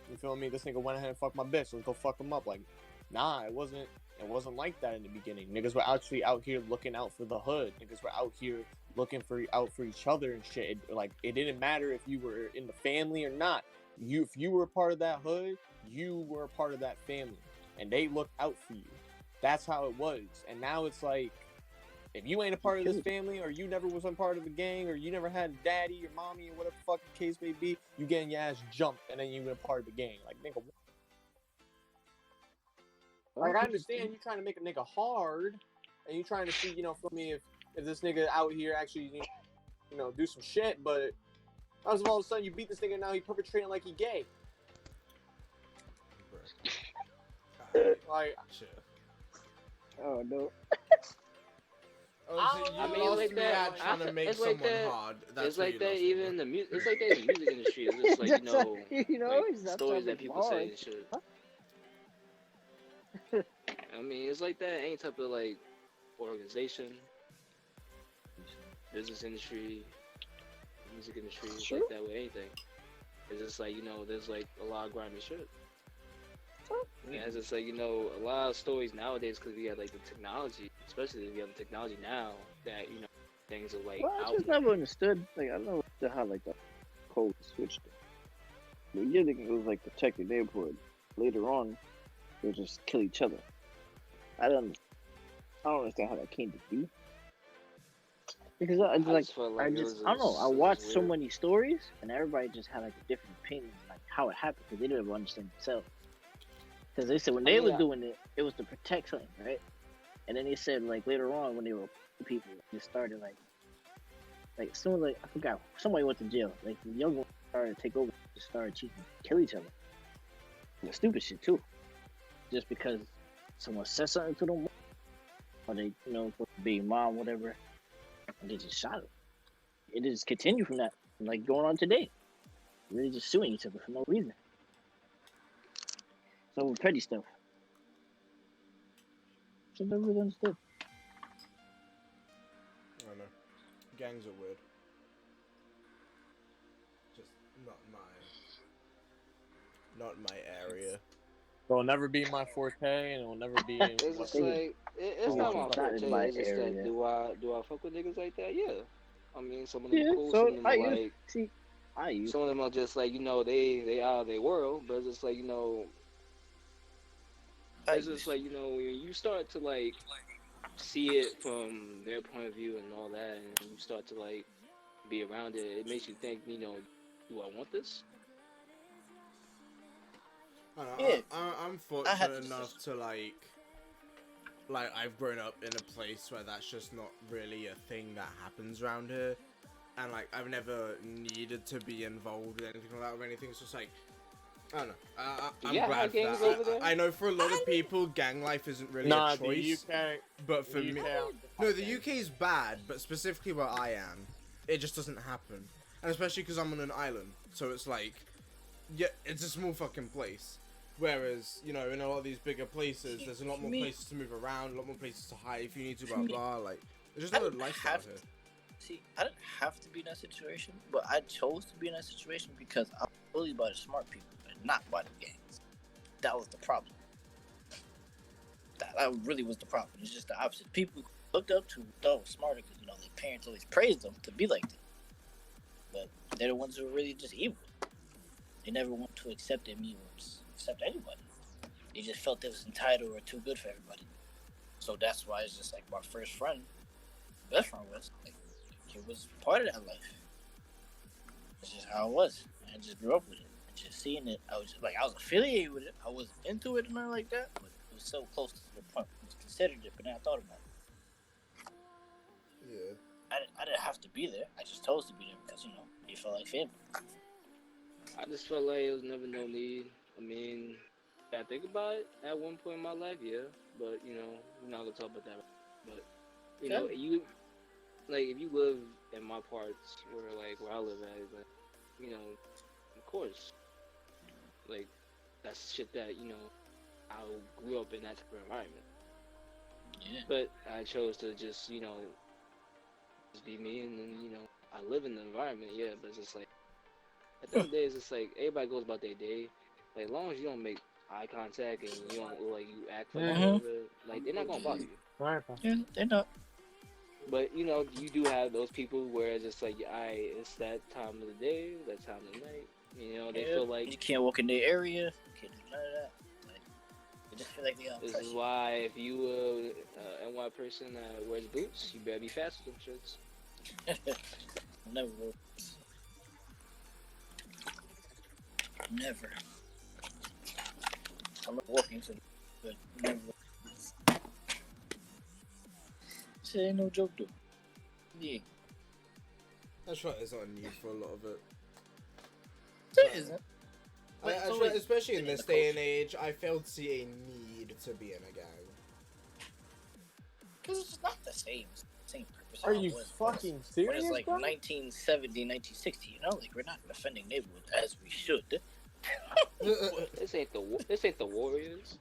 you feel me? This nigga went ahead and fucked my bitch. Let's go fuck him up. Like, nah, it wasn't like that in the beginning. Niggas were actually out here looking out for the hood. Niggas were out here looking out for each other and shit. It didn't matter if you were in the family or not. If you were a part of that hood, you were a part of that family, and they looked out for you. That's how it was. And now it's like, if you ain't a part of this family, or you never was a part of a gang, or you never had a daddy or mommy or whatever the fuck the case may be, you getting your ass jumped, and then you been a part of the gang. Like, nigga. Like, I understand you trying to make a nigga hard, and you trying to see, you know, for me, if this nigga out here actually, you know, do some shit, but as of all of a sudden you beat this nigga, now he perpetrating like he gay. Like, Shit. Oh no. Oh, so you I mean, lost like me that. at trying to make It's someone like that. hard. That's It's where like you that. lost me, Even bro. the music. It's like that in the music industry. It's just like, you know, like, he's not stories trying that to people say hard. and shit. I mean, it's like that. Any type of like organization, business industry, music industry. It's like that with anything. It's just like, you know, there's like a lot of grimy shit. Yeah, it's just like, you know, a lot of stories nowadays, because we have like the technology, especially if you have the technology now, that, you know, things are like Well, I out just there. never understood. Like, I don't know how like the code switched. The beginning it was like protect the neighborhood. Later on, they just kill each other. I don't understand how that came to be. Because I just felt like I it just was I don't know. I just watched so weird. many stories, and everybody just had like a different opinion, like how it happened, because they didn't ever understand themselves. Because they said when I they mean, was doing it, it was to protect something, right? And then they said like later on when they were people, they started like someone like I forgot somebody went to jail. Like the young ones started to take over, just started teaching to kill each other. And the stupid shit too, just because someone said something to them, or they being mom whatever, and they just shot them. It just continued from that, like going on today. Really just suing each other for no reason. So petty stuff. So I never really understood. I don't know. Gangs are weird. Just not my area. it'll never be my forte, and it'll never be in It's what just like it's not my Not in forte. my It's just that area. do I fuck with niggas like that? Yeah. I mean, some of them Yeah, are cool. so Some of them I are used like. see, I used. Some of them are just like, you know, they out of their world, but it's just like, you know, it's just like, you know, when you start to like see it from their point of view and all that, and you start to like be around it, it makes you think, you know, do I want this? I don't know, Yeah. I'm I had fortunate this enough to like I've grown up in a place where that's just not really a thing that happens around here, and like I've never needed to be involved in anything like that or anything. It's just like I don't know. I'm Yeah, glad for gangs that. over there? I know for a lot of people, gang life isn't really Nah, a choice. the UK. But for the me, UK no, the UK is bad. But specifically where I am, it just doesn't happen. And especially because I'm on an island, so it's like, yeah, it's a small fucking place. Whereas, you know, in a lot of these bigger places, there's a lot more places to move around, a lot more places to hide if you need to, blah blah. Like, there's just I not a didn't lifestyle have here. See, I didn't have to be in that situation, but I chose to be in that situation because I'm bullied by the smart people and not by the gangs. That was the problem. That really was the problem. It's just the opposite. People looked up to thought was smarter because, you know, their parents always praised them to be like them. But they're the ones who are really just evil. They never want to accept them evils, accept anybody. They just felt they was entitled or too good for everybody. So that's why it's just like my first friend, best friend was like, it was part of that life. It's just how it was. I just grew up with it. And just seeing it, I was affiliated with it. I wasn't into it or nothing like that, but it was so close to the point. I was considered it, but then I thought about it. Yeah. I didn't have to be there. I just chose to be there because, you know, it felt like family. I just felt like it was never no need. I mean, I think about it at one point in my life, yeah, but, you know, we're not going to talk about that. But, you know, you, like, if you live in my parts where I live at, like, you know, of course, like, that's shit that, you know, I grew up in that type of environment. Yeah. But I chose to just, you know, just be me, and then I live in the environment, yeah. But it's just like at the end of the day, it's just like everybody goes about their day. Like as long as you don't make eye contact and you don't look like you act like like they're not gonna bother you. Right. Yeah, they're not. But you do have those people where it's just like, it's that time of the day, that time of the night. They feel like you can't walk in their area. You can't do none of that. Like, they just feel like they got this pressure. is why if you NY person that wears boots, you better be fast with them shits. Never will. Never. I'm walking to, but never. Shit ain't no joke, though. Yeah. That's right, there's not a need for a lot of it. There isn't. Especially in this day and age, I fail to see a need to be in a gang. Because it's not the same. It's the same purpose. Are you fucking When serious, it's like bro? 1970, 1960, like we're not defending neighborhoods as we should. This ain't the Warriors.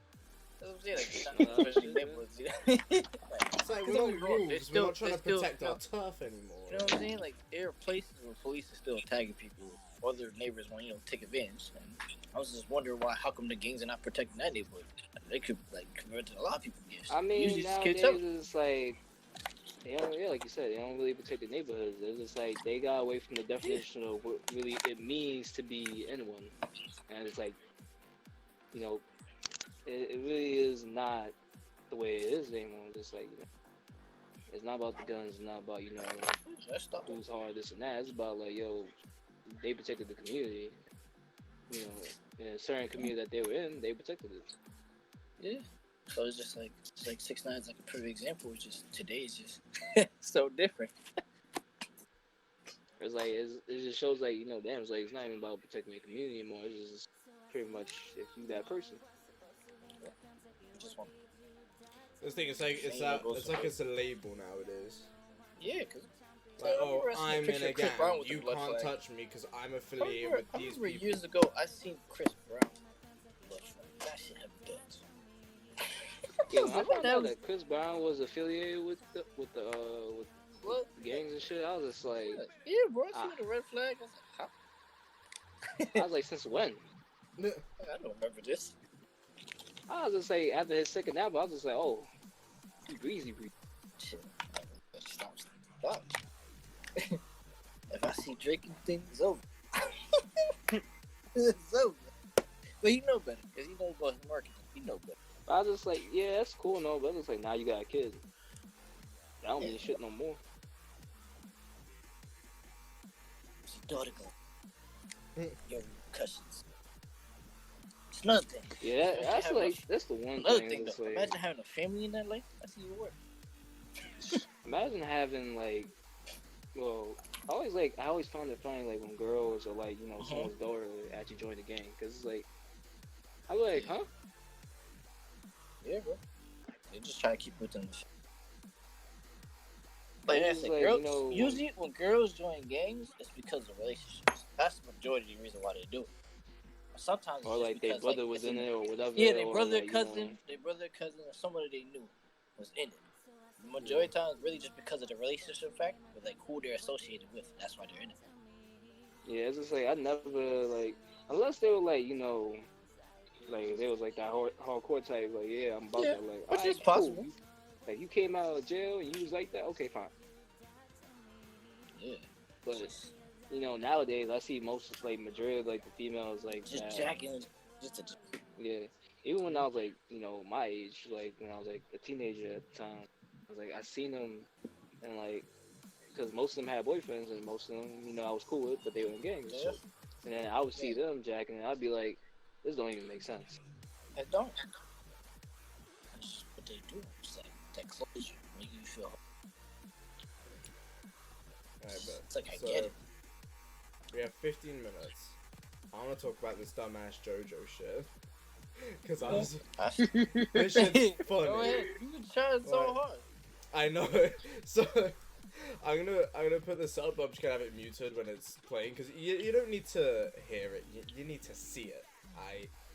That's what I'm saying, like, we're not defending neighborhoods. It's like we're not wolves, we're not trying to protect our turf anymore. You know what I'm saying? Like, there are places where police are still tagging people. Other neighbors want, take advantage. And I was just wondering how come the gangs are not protecting that neighborhood? They could, convert a lot of people. I mean, usually nowadays it's like, like you said, they don't really protect the neighborhoods. It's just like they got away from the definition of what really it means to be anyone. And it's like, it really is not the way it is anymore. Just like, it's not about the guns. It's not about, who's hard, this and that. It's about like, they protected the community. In a certain community that they were in, they protected it. Yeah. So it's just like 6ix9ine is like a perfect example. It's just today is just so different. It's like it just shows like damn. It's like it's not even about protecting your community anymore. It's just pretty much if you that person. Just one. This thing is like it's a label nowadays. Yeah, because like, I'm in a gang. You can't touch me because I'm affiliated with these people. Years ago, I seen Chris Brown. That shit had guts. Yeah, I found out that Chris Brown was affiliated with the gangs and shit. I was just like, yeah, bro, I seen the red flag. I was like, how? I was like, since when? I don't remember this. I was just like, after his second album, I was just like, oh, he breezy. Shit. Stop. If I see Drake and things, it's over. It's over. But he know better, because he knows about his marketing. He know better. I was just like, yeah, that's cool, no, but it's like, now you got a kid. That don't mean shit no more. What's your daughter going? Your repercussions. It's another thing. Yeah, that's like, that's the one another thing. thing though, like, imagine having a family in that life. That's even worse. Imagine having like, well, I always found it funny like when girls or like someone's daughter actually join the gang, because it's like, I'm like, huh? Yeah, bro. They just try to keep within the. Like I said, like, girls, usually when girls join gangs, it's because of relationships. That's the majority of the reason why they do it. Sometimes or like their brother was in it or whatever. Yeah, their brother, like, cousin, or somebody they knew was in it. The majority of times, really just because of the relationship fact, but like who they're associated with. That's why they're in it. Yeah, it's just like I never like unless they were like like they was like that hardcore type. Like yeah, I'm about that. Like which is cool. possible. Like you came out of jail and you was like that. Okay, fine. Yeah, but nowadays I see most like majority of like the females like just that. jacking, Yeah, even when I was like my age, like when I was like a teenager at the time, I was like I seen them and like because most of them had boyfriends and most of them I was cool with, but they were in gangs. Yeah. And then I would see them jacking and I'd be like, this don't even make sense. It don't. That's just what they do. It's like that closure make you feel. It's like I get it. We have 15 minutes. I want to talk about this dumbass JoJo shit. Because I was. This shit's funny. Go ahead. You've been trying so hard. I know. So I'm gonna put this up. I'm just gonna have it muted when it's playing because you don't need to hear it. You need to see it.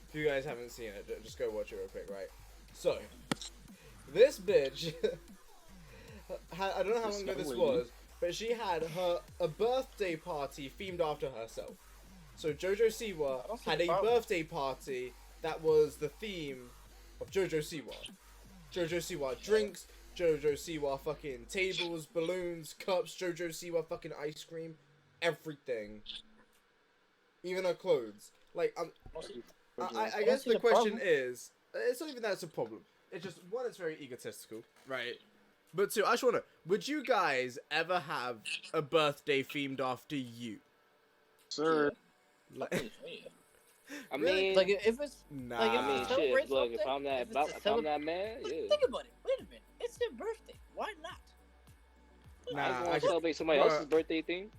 If you guys haven't seen it, just go watch it real quick, right? So this bitch. I don't know how long ago this was, but she had a birthday party themed after herself. So JoJoSiwa had a birthday party that was the theme of JoJoSiwa. JoJoSiwa drinks, JoJoSiwa fucking tables, balloons, cups, JoJoSiwa fucking ice cream, everything. Even her clothes. Like, I guess the question is, it's not even that it's a problem. It's just, one, it's very egotistical, right? But two, I just want to, would you guys ever have a birthday themed after you? Sir. Like, I mean, like if it's nah. like I mean, shit. Look, if I'm that man, But yeah. think about it. Wait a minute. It's their birthday. Why not? I Nah, want to celebrate somebody else's birthday thing.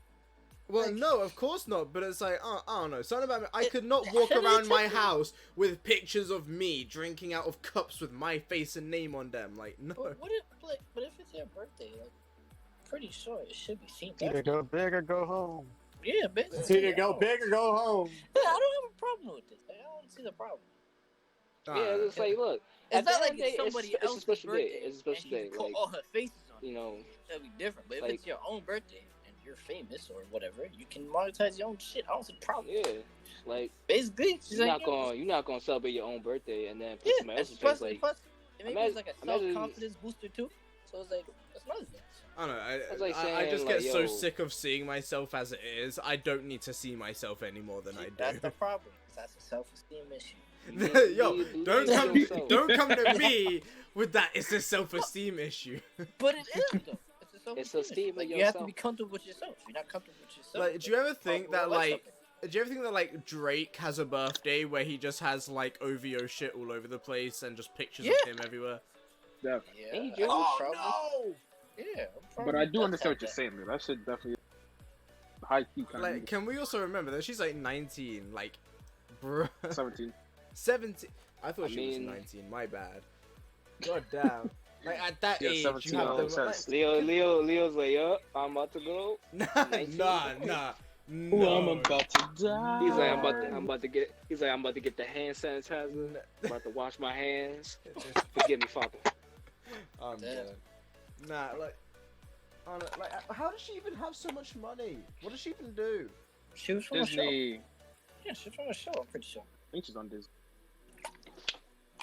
Well, no, of course not. But it's like, I don't know. Something about me. I could not walk around my house with pictures of me drinking out of cups with my face and name on them. Like, no. But if it's their birthday, like, pretty sure it should be themed. Either go big or go home. Yeah, basically. Either go big or go home. Yeah, I don't have a problem with this. I don't see the problem. Yeah, it's like, look. It's not like it's it's somebody else's special birthday. day. It's a special day. Put all her faces on it. You know, That'd be different. But if like- it's your own birthday and you're famous or whatever, you can monetize your own shit. I don't see the problem. yeah, like Basically, she's you're like, not gonna celebrate your own birthday and then put yeah, somebody else's face. plus, Like, plus, it maybe it's like a imagine- self-confidence booster too. So it's like, that's another thing. I don't know. That's like I just saying, get like, so yo- sick of seeing myself as it is. I don't need to see myself any more than I That's do. the problem. That's a self-esteem issue. Yo, don't come to me with that. It's a self-esteem issue. But it is though. It's a It's self-esteem esteem issue. of Like, you have to yourself. be comfortable with yourself. If you're not comfortable with yourself, Like, do you ever think that like like? Do you ever think that like Drake has a birthday where he just has like OVO shit all over the place and just pictures of him everywhere? Definitely. yeah, Ain't I you? think probably- Yeah, But I do understand what you're saying, though. That shit definitely high key kind Like, can we also remember that she's like 19? Like, bruh. of 17. 17. I thought she was mean- 19. My bad. God damn. Like at that Yeah, age, 17 you have makes the sense. Leo's like, yup, I'm about to go. nah. Ooh, I'm about to die. He's like, I'm about to get the hand sanitizer. I'm about to wash my hands. Forgive me, Father. I'm dead. Nah, like, how does she even have so much money? What does she even do? She was from a show. Disney. Yeah, she's from a show. I'm pretty sure. I think she's on Disney.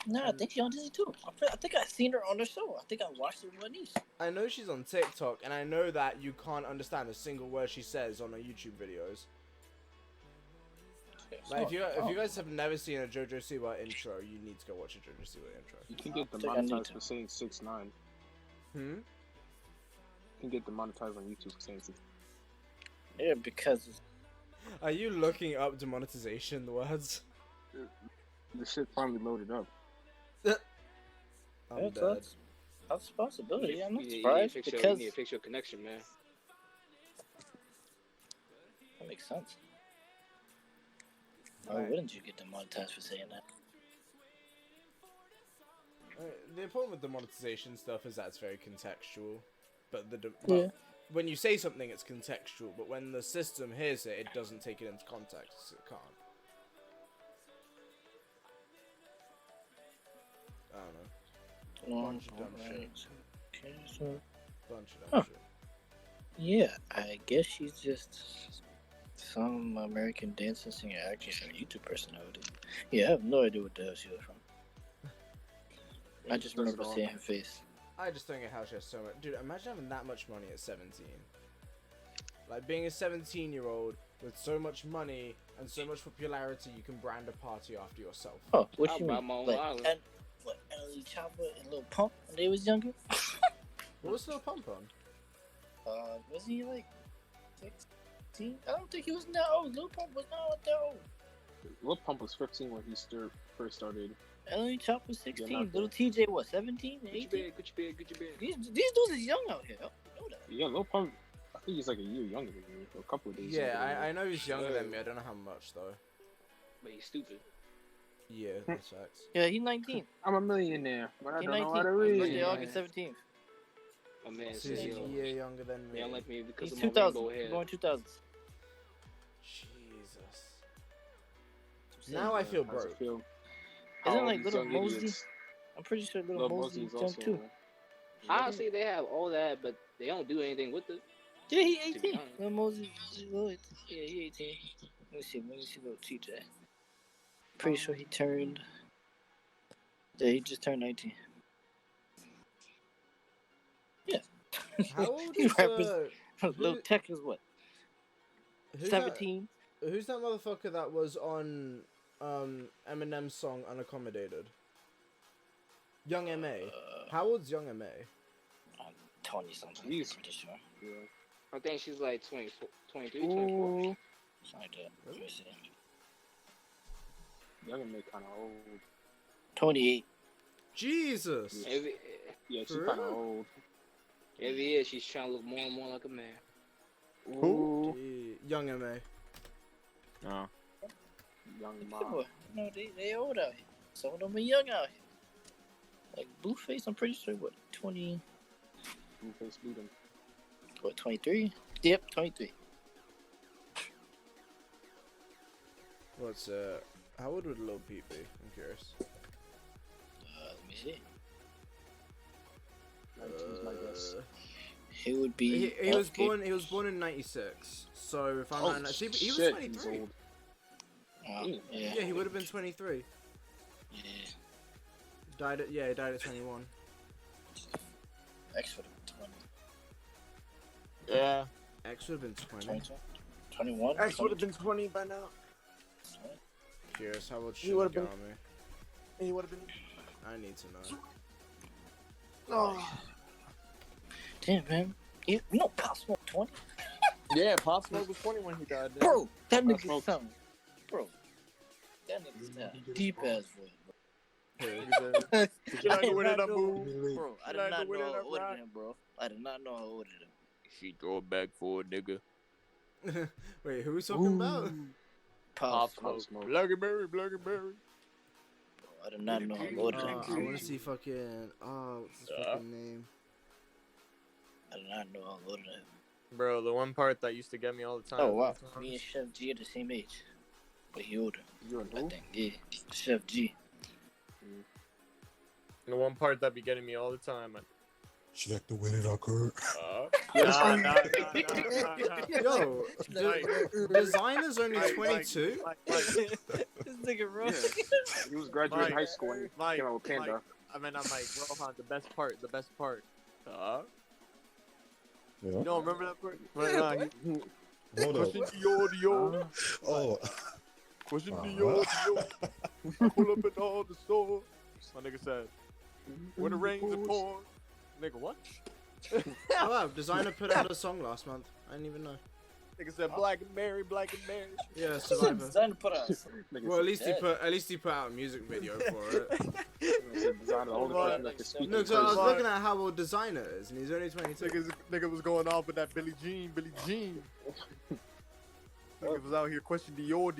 No, I think she's on Disney too. I think I seen her on the show. I think I watched it with my niece. I know she's on TikTok, and I know that you can't understand a single word she says on her YouTube videos. Like, if you guys have never seen a JoJoSiwa intro, you need to go watch a JoJoSiwa intro. You can get think I need demonetized to. for saying 6ix9ine. Hmm? You can get demonetized on YouTube for saying 6ix9ine. Yeah, because Are you looking up demonetization words? The shit finally loaded up. I'm dead. that's a possibility. I'm not You need surprised to because fix your connection, man. that makes sense. Why Right. wouldn't you get demonetized for saying that? The problem with the monetization stuff is that it's very contextual, but Yeah. when you say something, it's contextual. But when the system hears it, it doesn't take it into context. It can't. I don't know. Bunch of dumb shit. Okay, so Bunch of dumb Huh. shit. yeah, I guess she's just some American dancing singer, actress, or YouTube personality. Yeah, I have no idea what the hell she was from. I just Does it remember all. seeing her face. I just don't get how she has so much. Dude, imagine having that much money at 17. Like being a 17-year-old with so much money and so much popularity, you can brand a party after yourself. Oh, what I'll you buy mean? my own Like, island. and what, Ellie Chopper and Lil Pump when they was younger? What was Lil Pump on? Was he like 16? I don't think he was that old. Lil Pump was not that old. Lil Pump was 15 when he first started. Ellie Chopper was 16. Yeah, not Little TJ was 17, 18. Gucci bag. These dudes is young out here. I know that. Yeah, Lil Pump, I think he's like a year younger than me, or a couple of days Yeah, younger than me. I know he's younger than me. I don't know how much though. But he's stupid. Yeah, that's facts. Yeah, he's 19. I'm a millionaire, but I He's don't know 19. how to His read. birthday August 17th. My man So said, he's a yo, year younger than me. they don't like me because He's of my 2000. rainbow He's hair. born 2000. Jesus. Now I feel How's it broke. feel? Isn't How like these Little young Mosey? idiots- I'm pretty sure Little Lil Mosey Mosey's is young also. too. Honestly, they have all that, but they don't do anything with it. Yeah, he To be 18. honest. Lil Mosey, yeah, he 18. Let me see little TJ. Pretty sure he turned. Yeah, he just turned 19. Yeah. How old he is Lil Tech is what? who's 17. Who's that motherfucker that was on Eminem's song Unaccommodated? Young M.A. How old's Young M.A.? 20 something. Jeez. Pretty sure. Yeah. I think she's like 24, 23, 24. Ooh. Something like that. Let me see. Young and make kind of old. 28. Jesus! Every, Yeah, she's For kind of real? old. every year she's trying to look more and more like a man. Who? Young M.A. No. Young Yeah, mom. boy. No, they old out here. Some of them are young out here. Like Blueface, I'm pretty sure, what, 20, Face beat him. what, 23? Yep, 23. What's how old would Lil Peep be? I'm curious. Let me see. 19's my guess. He would be. He was born. He was born in '96. So if I'm not, see, he was shit, 23. he's old. Yeah. Yeah, he would have been 23. Yeah. He died at 21. X would have been 20. Yeah. X would have been 20. 22? 21? X would have been 20 by now. Curious, how old He should would've have been- got me? He would have been. I need to know. Oh. Damn, man. You know Pop Smoke 20? Yeah, Pop Smoke was 20 when he died. man. Bro, that Pop nigga Smoke. sound. Bro. That nigga sound deep ass voice, Nigga said, bro. like the way that I move? Bro, I did Like not the way know that how I old rock? him, bro. I did not know how old him. She throw it back for a nigga. Wait, who we talking about? Pop Pop Smoke. Smoke. Blackberry, Blackberry. I did not know how old him. I want to see fucking. Oh, what's his fucking name? I did not know how old him. Bro, the one part that used to get me all the time. Oh, wow. Me and Chef G are the same age. But he older. You and I who? think. Yeah. Chef G. The one part that be getting me all the time. She like the way that I could. Yo, designer's only 22. This nigga wrong. Yeah. He was graduating high school when he came out with Panda. I mean, I'm like, Rohan, the best part. Yeah. You don't remember that part? But, Hold up. question Dior. Oh. Question Uh-huh. Dior. Pull up in all the stores. My nigga said, when the rains are pouring. Nigga, what? Oh wow, designer put out a song last month. I didn't even know. Nigga said, Black and Mary, Black and Mary. Yeah, Survivor. Design to put out. Well, at least he put out a music video for it. No, because I was looking at how old designer is, and he's only 22. Nigga was going off with that Billie Jean. Nigga was out here questioning Dior.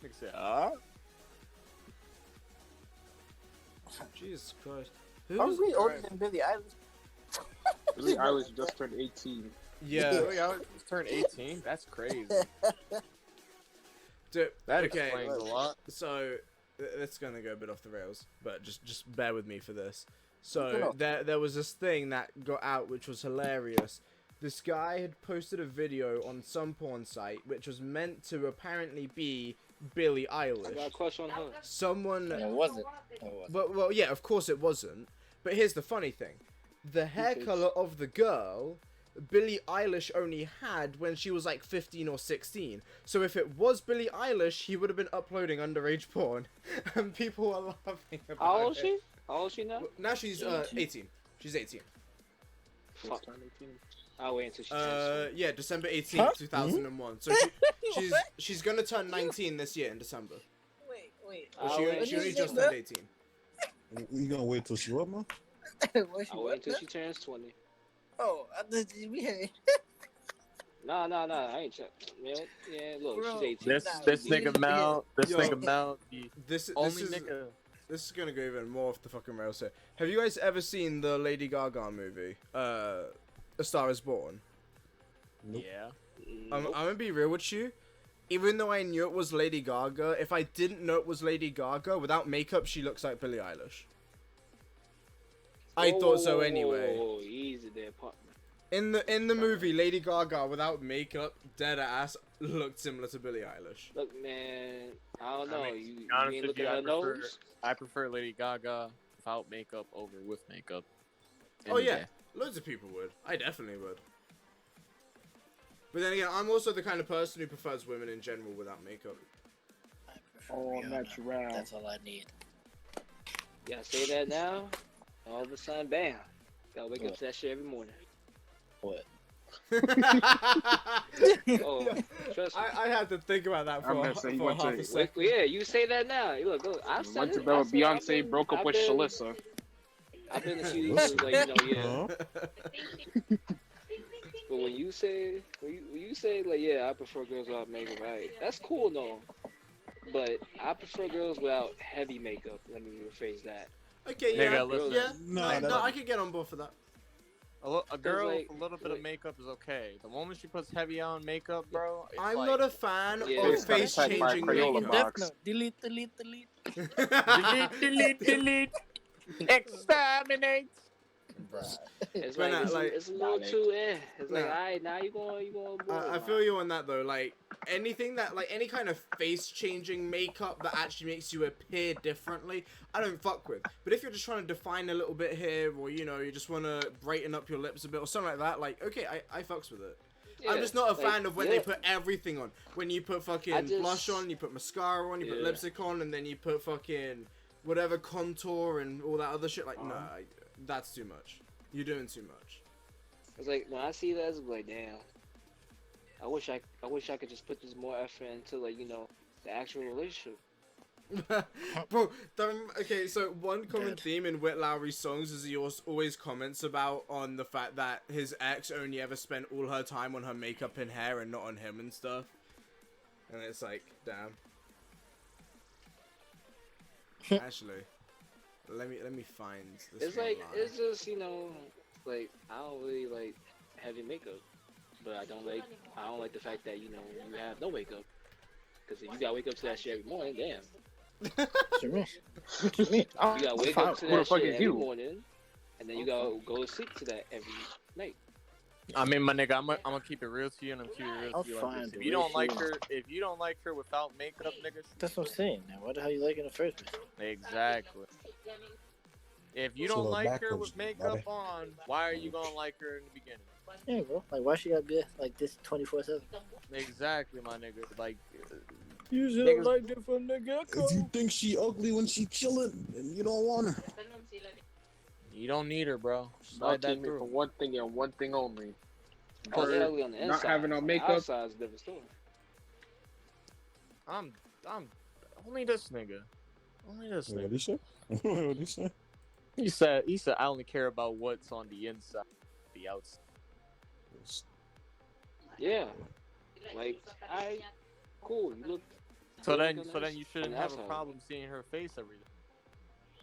Nigga said, Jesus Christ. Are Who's we older than Billie Eilish? Billie Eilish just turned 18. Yeah. Billie Eilish just turned 18? That's crazy. Dude, That okay. explains a lot. So it's gonna go a bit off the rails, but just bear with me for this. So there was this thing that got out which was hilarious. This guy had posted a video on some porn site which was meant to apparently be Billie I got a Eilish. crush on her. Someone, And it wasn't. well, yeah, of course it wasn't. But here's the funny thing: the hair color of the girl, Billie Eilish only had when she was like 15 or 16. So if it was Billie Eilish, he would have been uploading underage porn, and people were laughing about How old it. is she? How old is she now? Now she's 18. She's 18. Fuck. I'll wait until she turns. Yeah, December 18th, Huh? 2001. So she's gonna turn 19 this year in December. Wait. Well, she only just turned 18. You gonna wait till she what, man? I'll wait until she turns 20. Oh, I thought we had. Nah, I ain't checked. Yeah, look, Bro. she's 18. This Nah, nigga Mel, Yo. the This only is nigga. this is gonna go even more off the fucking rails here. Have you guys ever seen the Lady Gaga movie, A Star Is Born? Nope. Yeah. I'm gonna be real with you. Even though I knew it was Lady Gaga, if I didn't know it was Lady Gaga, without makeup, she looks like Billie Eilish. I thought so anyway. Oh, easy there, partner. In the movie, Lady Gaga without makeup, dead ass, looked similar to Billie Eilish. Look, man, I don't know. I mean, you to be honest ain't with looking you, at her nose? I prefer Lady Gaga without makeup over with makeup. Oh Any yeah, day. loads of people would. I definitely would. But then again, I'm also the kind of person who prefers women in general without makeup. I prefer All Rihanna. natural. That's all I need. Yeah, say that now. All of a sudden, bam. Gotta wake up What? to that shit every morning. What? Oh, trust me. I had to think about that I'm gonna for say he for went half to- a second. Yeah, you say that now. Look, I've said Went to it. bed I with said- I've Beyonce, been- broke up I've with been- Shalissa. I've been a few years like, yeah. Huh? But when you say like, yeah, I prefer girls without makeup, right? That's cool, though. But I prefer girls without heavy makeup. Let me rephrase that. Okay, Nigga, yeah, listen. yeah. Nah, No, I could get on board for that. A girl like- with a little bit of makeup is okay. The moment she puts heavy on makeup, bro, it's I'm like, not a fan Yeah. of It's got face attacked by changing Crayola makeup. box. Death Note. Delete, delete, delete. delete, exterminate. It's But like, nah, it's, like- it's a little too It's like, Nah. alright, now you going I feel you on that though. Like anything that, like any kind of face changing makeup that actually makes you appear differently, I don't fuck with. But if you're just trying to define a little bit here, or you know, you just want to brighten up your lips a bit or something like that, like okay, I fucks with it. I'm just not a fan of when they put everything on. When you put fucking blush on, you put mascara on, you put Yeah. lipstick on, and then you put fucking whatever contour and all that other shit. Like, nah, that's too much. You're doing too much. It's like when I see that, it's like, damn. I wish I could just put this more effort into, like, you know, the actual relationship. Bro, okay, so one common Dead. theme in Whit Lowry's songs is he always comments about on the fact that his ex only ever spent all her time on her makeup and hair and not on him and stuff. And it's like, damn. Actually, let me find this. It's one like, line. it's just, you know, like, I don't really like heavy makeup, but I don't like the fact that, you know, you have no makeup. Because if you gotta wake up to that shit every morning, damn. What you mean? What you mean? You gotta wake up to Who the that fuck shit is every you? morning, and then you gotta go to sleep to that every night. I mean, my nigga, I'm gonna keep it real to you, and I'm keep it real I'll to you. find Like this. the If you don't like ratio. her without makeup, nigga. That's what I'm saying. Now, why the hell you like it in the first place? Exactly. If you It's a don't little like her backwards, with makeup buddy. on, why are you gonna like her in the beginning? Yeah, bro. Like, why she gotta be like this 24/7? Exactly, my nigga. Like, You should have liked it from the get If you think she ugly when she chilling, then you don't want her. you don't need her, bro. I'll Slide that take me for through. one thing and one thing only. Plus, Her ugly on the not inside. having no On the makeup. outside is a different story. I'm only this nigga. Only this What nigga. did he say? What did he say? He said I only care about what's on the inside, the outside. Yeah. Like, cool. You look. So you then look you nice shouldn't on the have a outside. problem seeing her face every day.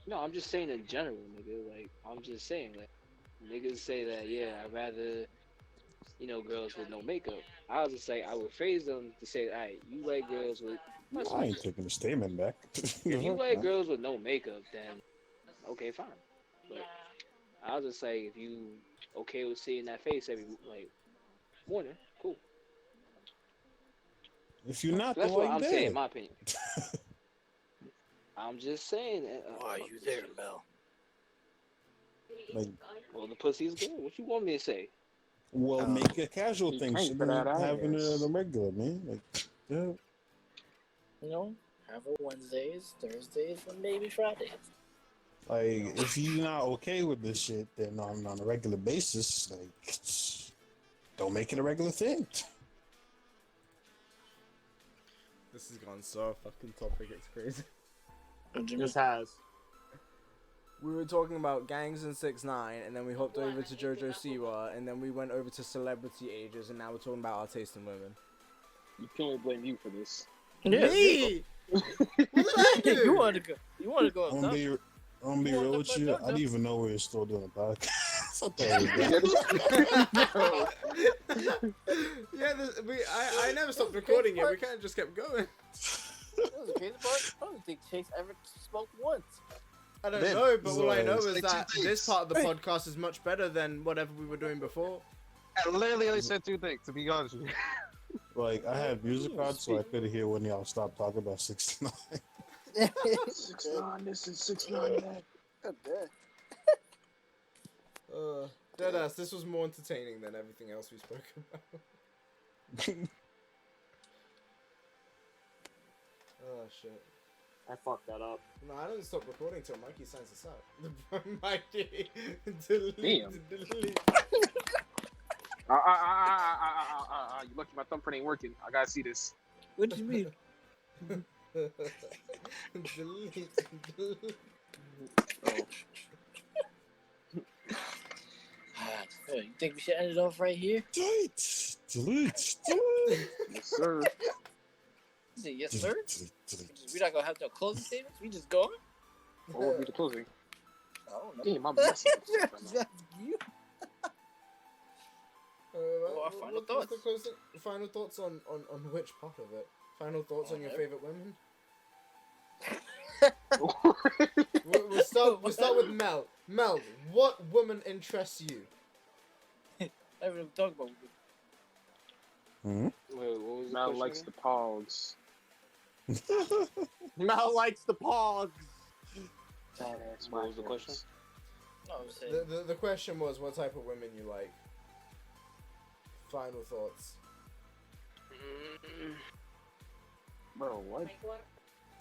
No, I'm just saying in general, nigga. Like, I'm just saying, like, niggas say that, yeah, I'd rather, you know, girls with no makeup. I was just like, I would phrase them to say, alright, you like girls with much I ain't makeup. taking the statement back. If you like girls with no makeup, then okay, fine. But I was just like, if you okay with seeing that face every like morning, cool. If you're not, So that's then why what you I'm there? saying, in my opinion. I'm just saying. Why are you there, Mel? Like, Well, the pussy's good. What you want me to say? well, make a casual You thing. can't Shouldn't put that out having it there. on the regular, man. Like, yeah. You know, have a Wednesdays, Thursdays, and maybe Fridays. Like, if you're not okay with this shit, then on a regular basis, like, don't make it a regular thing. This has gone so fucking topic, it's crazy. What you mean? Just has. We were talking about gangs in 6ix9ine, and then we hopped over to JoJoSiwa, and then we went over to celebrity ages, and now we're talking about our taste in women. You can only blame you for this. Yeah, Me? What did I do? You want to go? You want to go? I'm Up gonna top? be, I'm gonna be You want real the with fuck you. up, I didn't though? even know we were still doing a podcast. I thought that was that. Yeah, I never stopped recording it. We kind of just kept going. That was the crazy part. I don't think Chase ever spoke once. I don't Then, know, but all I so, know it's is like that 2 this things. part of the podcast is much better than whatever we were doing before. I literally only said 2 things, to be honest with you. Like, I had music on, so I couldn't hear when y'all stopped talking about 6ix9ine. 6ix9ine, this is 6ix9ine that. Deadass, this was more entertaining than everything else we spoke about. Oh shit. I fucked that up. No, I don't stop recording till Mikey signs us out. Mikey, delete, Damn. delete. You lucky my thumbprint ain't working. I gotta see this. What do you mean? delete. You think we should end it off right here? Delete. Yes, sir. He said, yes, sir. We're not gonna have no closing statements. We just going. What would be the closing? I don't know. Damn, I'm messing. That's you. Our final thoughts. What's the closing? Final thoughts on which part of it? Final thoughts on your favorite women? We'll start with Mel. Mel, what woman interests you? I haven't even talked about it. Hmm? Wait, what was the Mal question likes again? the pogs. Mel likes the pogs. That's What was the question? No, I was saying. The question was what type of women you like. Final thoughts. Bro, what?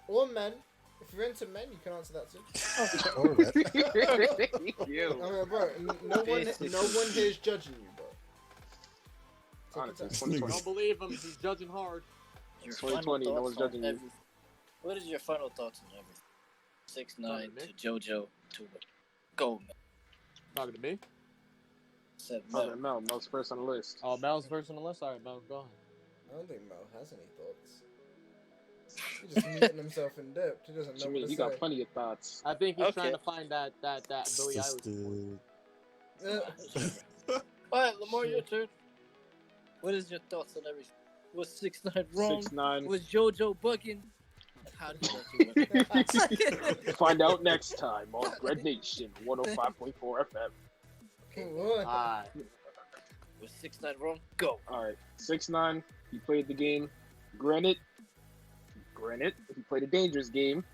Or men. If you're into men, you can answer that too. Yo. I mean, bro, no one here is judging you, bro. Honestly, Take I 2020. don't believe him. He's judging hard. Your 2020, no final one's thoughts on judging you. everything. What is your final thoughts on everything? 6ix9ine Talking to JoJo to Goldman. Talking to me? Said Other Mel. than Mel, Mel's first on the list. Oh, Mel's first on the list? Alright, Mel, go ahead. I don't think Mel has any thoughts. He's just muting himself in depth. He doesn't What know you mean? what You to got say. plenty of thoughts. I think he's Okay. trying to find that Billie Just, Eilish. Alright, Lamar, your turn. What is your thoughts on everything? Was 6ix9ine wrong? 6ix9ine. Was JoJo bugging? How did you work? Find out next time on BreadNation 105.4 FM. What? Alright. Was 6ix9ine wrong? Go. Alright, 6ix9ine, he played the game. Granted, he played a dangerous game,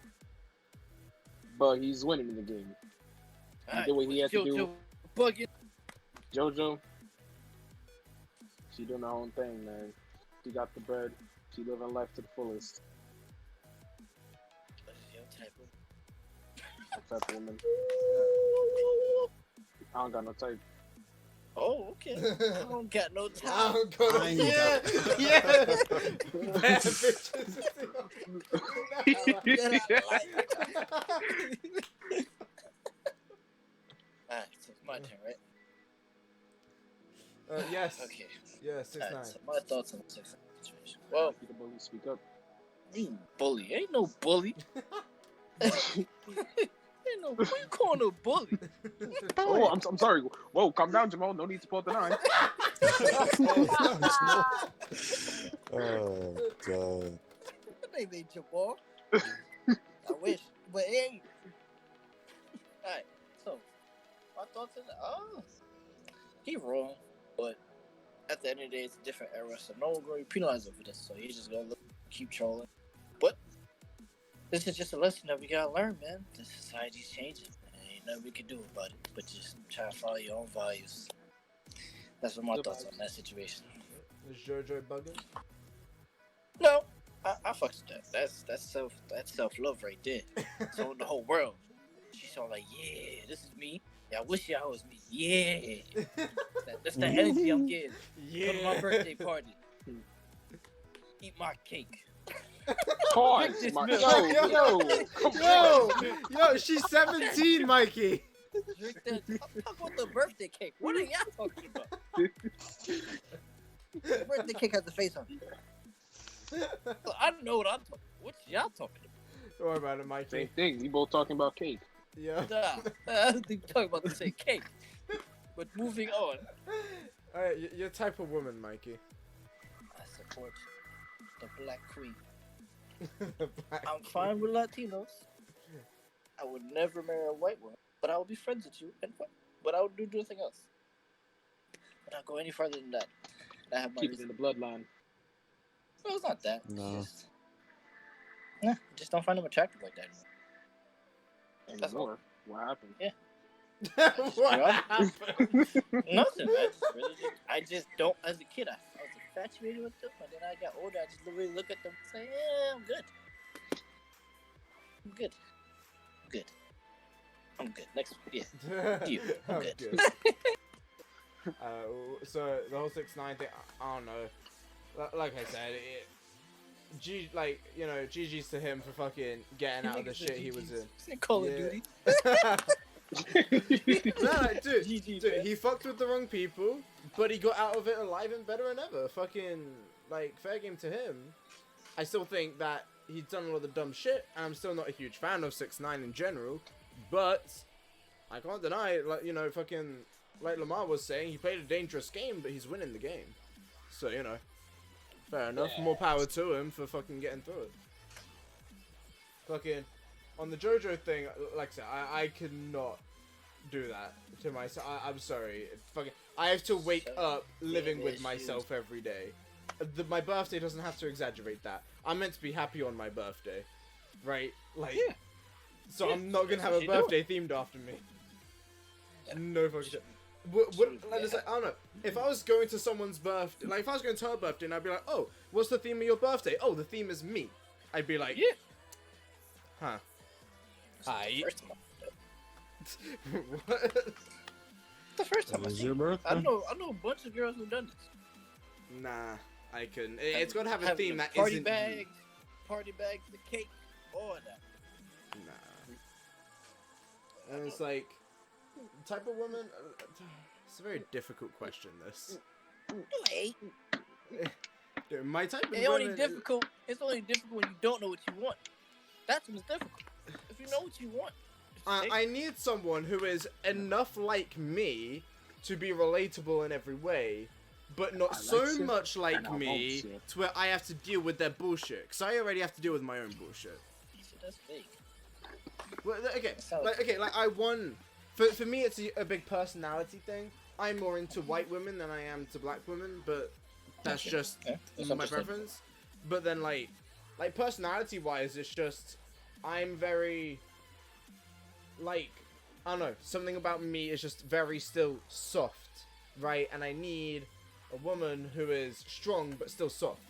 but he's winning in the game. Alright, did what he had to do. JoJo bugging. JoJo, she doing her own thing, man. She got the bread. She living life to the fullest. What is your type of? That type of woman. I don't got no type. Oh, okay. I don't got no I time. don't got I ain't yeah, got- yeah. Bad bitches. Alright, so it's my turn, right? Yes. Okay. Yeah, 6ix9ine. Alright, so my thoughts on the 6ix9ine situation. Well, You the bully, speak up. you bully. Ain't no bully. Ain't no, who you calling a bully? Oh, I'm sorry. Whoa, calm down, Jamal. No need to pull out the 9. Oh, God. That ain't made your ball. I wish, but it ain't. Alright, so my thoughts on that. Oh, he wrong, but at the end of the day, it's a different era, so no one gonna be penalized over this. So he's just gonna keep trolling. But this is just a lesson that we gotta learn, man. The society's changing. There ain't nothing we can do about it, but just try to follow your own values. That's what my thoughts on that situation. Is JoJo bugging? No, I fucks with that. That's self love right there. So the whole world, she's all like, yeah, this is me. Yeah, I wish y'all was me. Yeah, that's the energy I'm getting. Go to my birthday party. Eat my cake. Pause. This My, milk. Yo, she's 17, Mikey. Drink that. I'm talking about the birthday cake. What are y'all talking about? The birthday cake has the face on it. I don't know what I'm talking. What y'all talking about? Don't worry about it, Mikey. Same thing. We both talking about cake. Yeah. Nah, I don't think we're talking about the same cake. But moving on. Alright, your type of woman, Mikey. I support the Black Queen. The black I'm fine with Latinos. I would never marry a white woman, but I would be friends with you, but I would do nothing else. But I'll go any further than that. I have my Keep it in reason. the bloodline. No, it's not that. No. It's just don't find them attractive like that anymore. That's all. Anymore. What happened? What happened? Nothing. I just don't. As a kid, I was infatuated with them, and then I got older. I just literally look at them and say, "Yeah, I'm good. I'm good. I'm good. I'm good." Next, yeah, you. I'm good. So the whole 6ix9ine thing, I don't know. Like I said, GG's to him for fucking getting out of the shit he was in. Call of Duty. No, dude, he fucked with the wrong people, but he got out of it alive and better than ever. Fucking, like, fair game to him. I still think that he's done a lot of dumb shit, and I'm still not a huge fan of 6ix9ine in general, but I can't deny, like, fucking, like Lamar was saying, he played a dangerous game, but he's winning the game. So, fair enough. Yeah. More power to him for fucking getting through it. Fucking, on the JoJo thing, like I said, I cannot do that to myself. I'm sorry. Fucking, I have to wake up living with myself every day. My birthday doesn't have to exaggerate that. I'm meant to be happy on my birthday, right? Like, so I'm not gonna have a birthday themed after me. No fucking shit. Like, I don't know. If I was going to someone's birthday, like if I was going to her birthday, and I'd be like, "Oh, what's the theme of your birthday?" "Oh, the theme is me." I'd be like, "Huh." Hi. What? The first time I Was see your it. birthday? I know a bunch of girls who've done this. Nah, I couldn't. It's gotta have a theme that party isn't bags, the cake, all of that. you. Nah. And it's like, type of woman. It's a very difficult question. This. Hey, Dude, my type of it's woman. only difficult. It's only difficult when you don't know what you want. That's what's difficult. If you know what you want, I need someone who is enough like me to be relatable in every way, but not so much like me to where I have to deal with their bullshit. Because I already have to deal with my own bullshit. That's fake. Well, okay, like I won. For me, it's a big personality thing. I'm more into white women than I am to black women, but that's just my preference. But then, like personality-wise, it's just I'm very, like, I don't know, something about me is just very still soft, right? And I need a woman who is strong but still soft,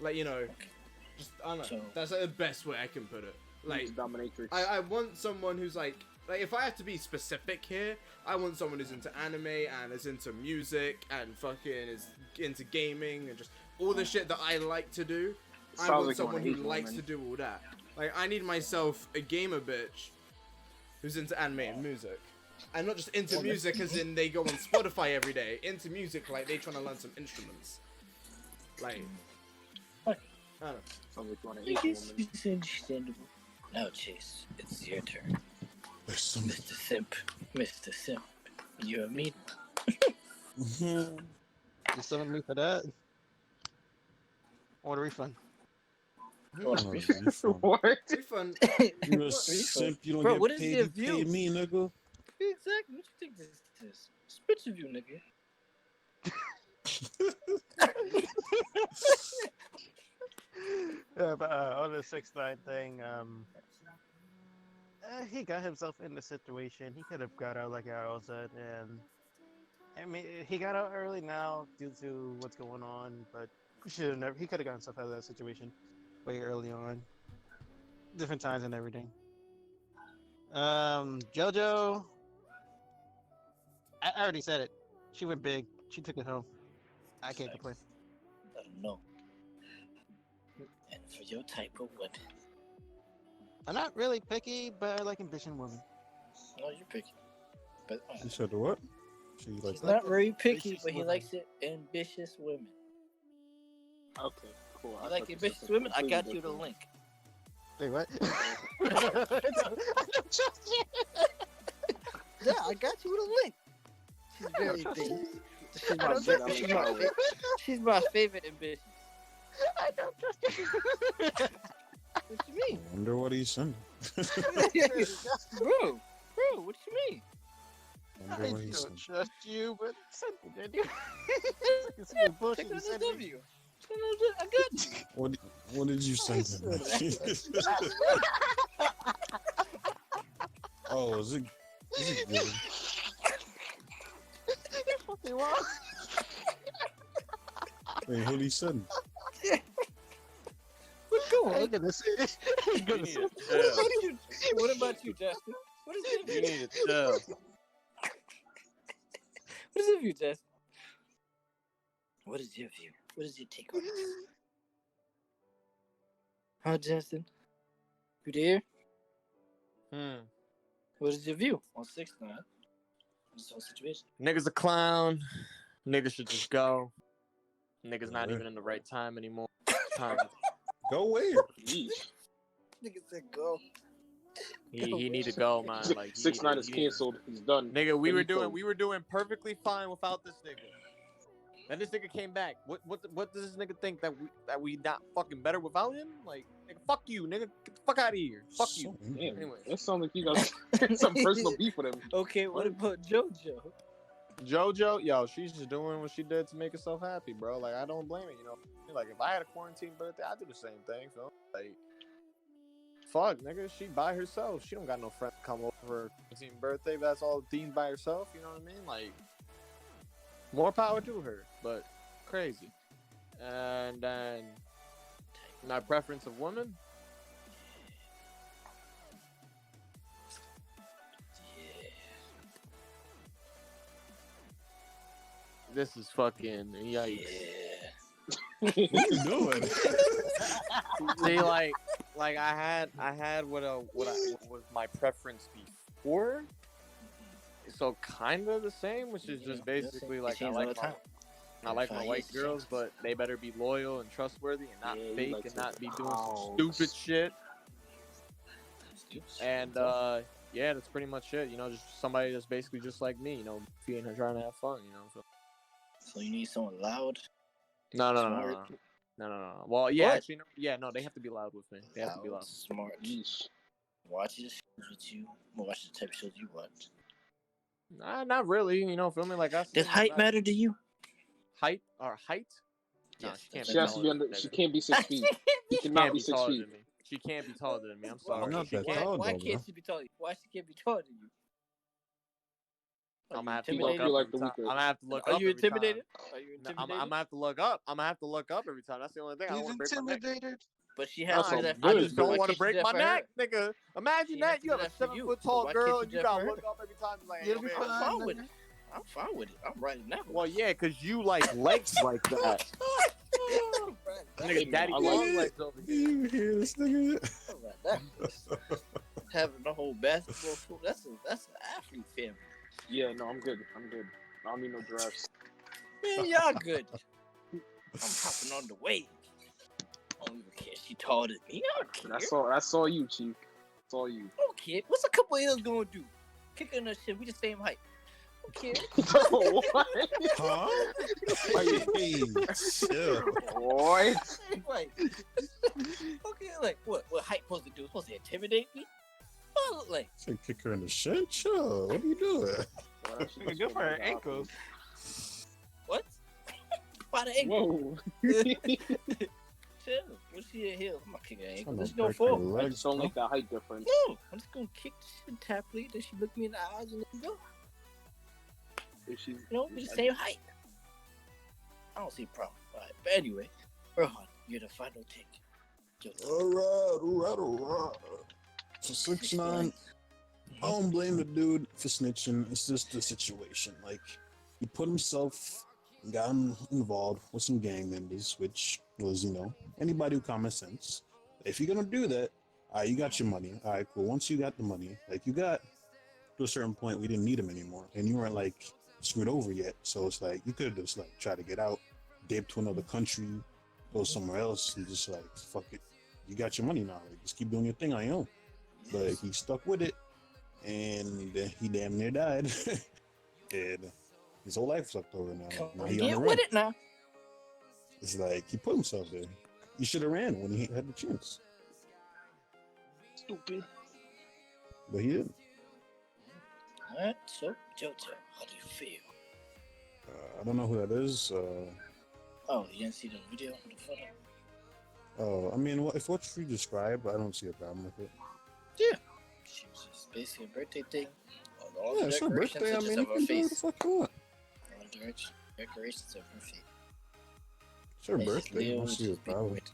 like, just I don't know. That's like the best way I can put it. Like, dominatrix. I want someone who's like if I have to be specific here, I want someone who's into anime and is into music and fucking is into gaming and just all the shit that I like to do. I want like someone who Asian likes woman. to do all that. Like, I need myself a gamer bitch who's into anime and music. And not just into music as in they go on Spotify every day. Into music like they trying to learn some instruments. Like, I don't know. Sounds like you want an Asian woman. It's understandable. Now, Chase, it's your turn. There's some. Mr. Simp, you and me. You summon me for that? I want a refund. What? Refund. You're a simp. You don't Bro, get what is paid. your You pay views? me, nigga. Exactly. What you think this is? Spit your view, nigga. Yeah, but on the 6ix9ine thing, he got himself in the situation. He could have got out, like Arrow said, and I mean, he got out early now due to what's going on, but should have never. He could have gotten himself out of that situation way early on, different times and everything. JoJo, I already said it. She went big. She took it home. I can't complain. I don't know. And for your type of women. I'm not really picky, but I like ambitious women. No, you're picky. But You said the what? She like he's not very picky, ambitious but he women. likes it ambitious women. Okay, cool. You like ambitious women? I got you the link. Wait, what? Yeah, I got you the link. She's very big. She's my favorite ambition. I don't trust you. What you mean? I wonder what he's sending. Bro, what you mean? I Wonder what he don't said. trust you, but something that you. It's some good bullshit Take you on said. the W. I got you. What did you send him? Oh, is it good? You fucking wrong. Wait, what he said? What's going I on? ain't gonna say it. I ain't You gonna need say to it. chill. What about you, Justin? What is it? You need to chill. What is your view, Justin? What is your view? What is your take on this? Huh, Justin? You there? What is your view on 6ix9ine? This whole situation. Nigga's a clown. Niggas should just go. Niggas not Right. even in the right time anymore. Time. Go where? Yeesh. Nigga said go. He need to go, man. Like 6ix9ine is canceled. He's done. Nigga, we Finito. were doing perfectly fine without this nigga. Then this nigga came back. What does this nigga think that we not fucking better without him? Like, nigga, fuck you, nigga. Get the fuck out of here. Fuck you. Damn, Anyway. that sounds like you got some personal beef with him. Okay, what about JoJo? JoJo, yo, she's just doing what she did to make herself happy, bro. Like, I don't blame it, you know. Like, if I had a quarantine birthday, I'd do the same thing, so like, fuck, nigga, she by herself. She don't got no friend to come over for her quarantine birthday. That's all themed by herself, you know what I mean? Like, more power to her, but crazy. And then my preference of women. This is fucking yikes. What you doing? See, like I had what was my preference before. So kind of the same, which is just basically like I like my white girls, but they better be loyal and trustworthy and not fake and not be doing some stupid shit. And yeah, that's pretty much it. You know, just somebody that's basically just like me. You know, feeding her, trying to have fun. You know. So you need someone loud? No. Well, yeah, What? actually, no, they have to be loud with me. They have to be loud. Smart. Yeesh. Watch the shows with you. Watch the type of shows you watch. Nah, not really. You know, feel me? Like I said, Does height matter to you? Height or height? No, Yes, she can't. She has to be under. She can't be 6 feet. She She cannot can't be be 6 taller feet. than me. She can't be taller than me. I'm Well, sorry. not She that can't. tall. Why though, can't she be taller? Why she can't be taller than you? I'm gonna have to People look feel up. like every the time. weaker. I'm gonna have to look Are up. you every time. intimidated? Are you No, intimidated? I'm gonna have to look up. I'm gonna have to look up every time. That's the only thing. I don't He's want to break my neck. intimidated. But she Nah, has to That's do all that for I good, you. just don't Why want to can't she break do my that for her? neck, nigga. Imagine She has that to you do have a that for 7 you. foot So tall why girl can't and you you do that gotta for look her? up every time. Like, You'll hey, be man. fine. I'm fine with it. I'm fine with it. I'm riding that one. Well, yeah, cause you like legs like that. Nigga, daddy I long like- legs over here. You hear this nigga? Having the whole basketball school, that's an athlete family. Yeah, no, I'm good. I don't need no drafts. Man, y'all good. I'm hopping on the wave. I don't even care. She taller than me. I don't care. That's all you, Chief. That's all you. I don't care. What's a couple of hills gonna do? Kicking that shit. We the same height. I don't care. What? Huh? Hey, chill. What? Like, okay, like what height supposed to do? It's supposed to intimidate me? What I look like? Say kick her in the shin. Chill. What are you doing? Nigga, good for her ankles. What? By the ankle. Whoa. Chill. What's she a heel? I'm not kicking her ankle. Trying Let's to go break her forward. I legs, just don't bro. like that height difference. No, I'm just gonna kick the shit, tap lead. Then she look me in the eyes and then go. If she's, You know, we're the same height. I don't see a problem. All right, but anyway, Rohan, you're the final take. All right. So 6ix9ine, I don't blame the dude for snitching. It's just the situation. Like, he put himself, got him involved with some gang members, which was, you know, anybody with common sense. If you're gonna do that, all right, you got your money. All right, cool. Once you got the money, like, you got to a certain point, we didn't need him anymore, and you weren't like screwed over yet. So it's like you could have just like try to get out, dip to another country, go somewhere else, and just like fuck it. You got your money now. Like, just keep doing your thing on your own. But he stuck with it, and he damn near died. And his whole life sucked over now. Now he on the Get run. with it now. It's like he put himself there. He should have ran when he had the chance. stupid. But he didn't. Alright, so JoJo, how do you feel? I don't know who that is. Oh, you didn't see the video, the photo? I mean, if what you describe, I don't see a problem with it. Yeah. She was just basically a birthday thing. All Yeah, the it's her decorations birthday. are I just mean, of you her can do what the face. fuck you want. All the decorations of her face. It's her It's just birthday. I Leo don't was see a just being problem. weird.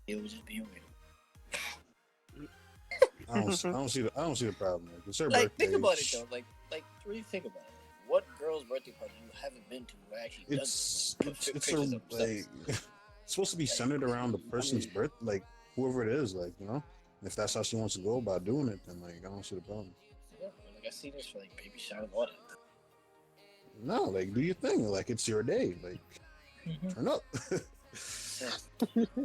Leo was just being weird. I don't see the problem. Like, it's her Like, birthday. think about it though. Like, really think about it. What girl's birthday party you haven't been to who actually does It's pictures her of like. themselves? It's supposed to be centered around the person's birth, like whoever it is, like you know. If that's how she wants to go about doing it, then like I don't see the problem. Yeah, like I see this for like baby shower and all that. No, like do your thing. Like it's your day. Like turn up. So,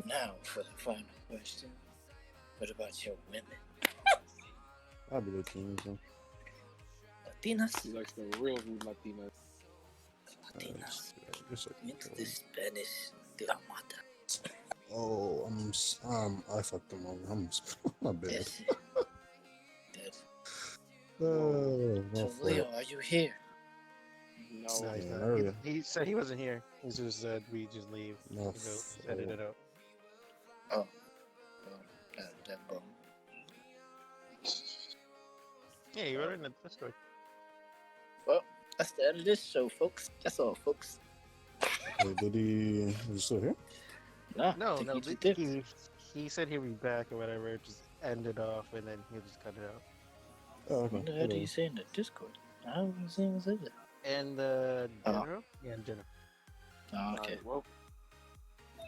now for the final question. What about your women? I'll be the king. So. Latinas? He likes the real rude Latinas. Latinas. Just like, Into the Spanish de la mata. oh, I fucked them over. My bad. Yes. That. Oh, my So fault. Leo, are you here? No. No, he's Yeah, not. hurry up. He said he wasn't here. He just said we just leave. My So edit it out. Oh. Well, that bum. Yeah, you wrote it in the Discord. Well, that's the end of this show, folks. That's all, folks. Wait, is he still here? Nah, I No, think no, he just did. he said he'd be back or whatever. Just end it off and then he'll just cut it out. Oh, okay. What the hell did you say in the Discord? I haven't seen what's in there. And Oh. general? Yeah, in general. Oh, okay. Alright, well,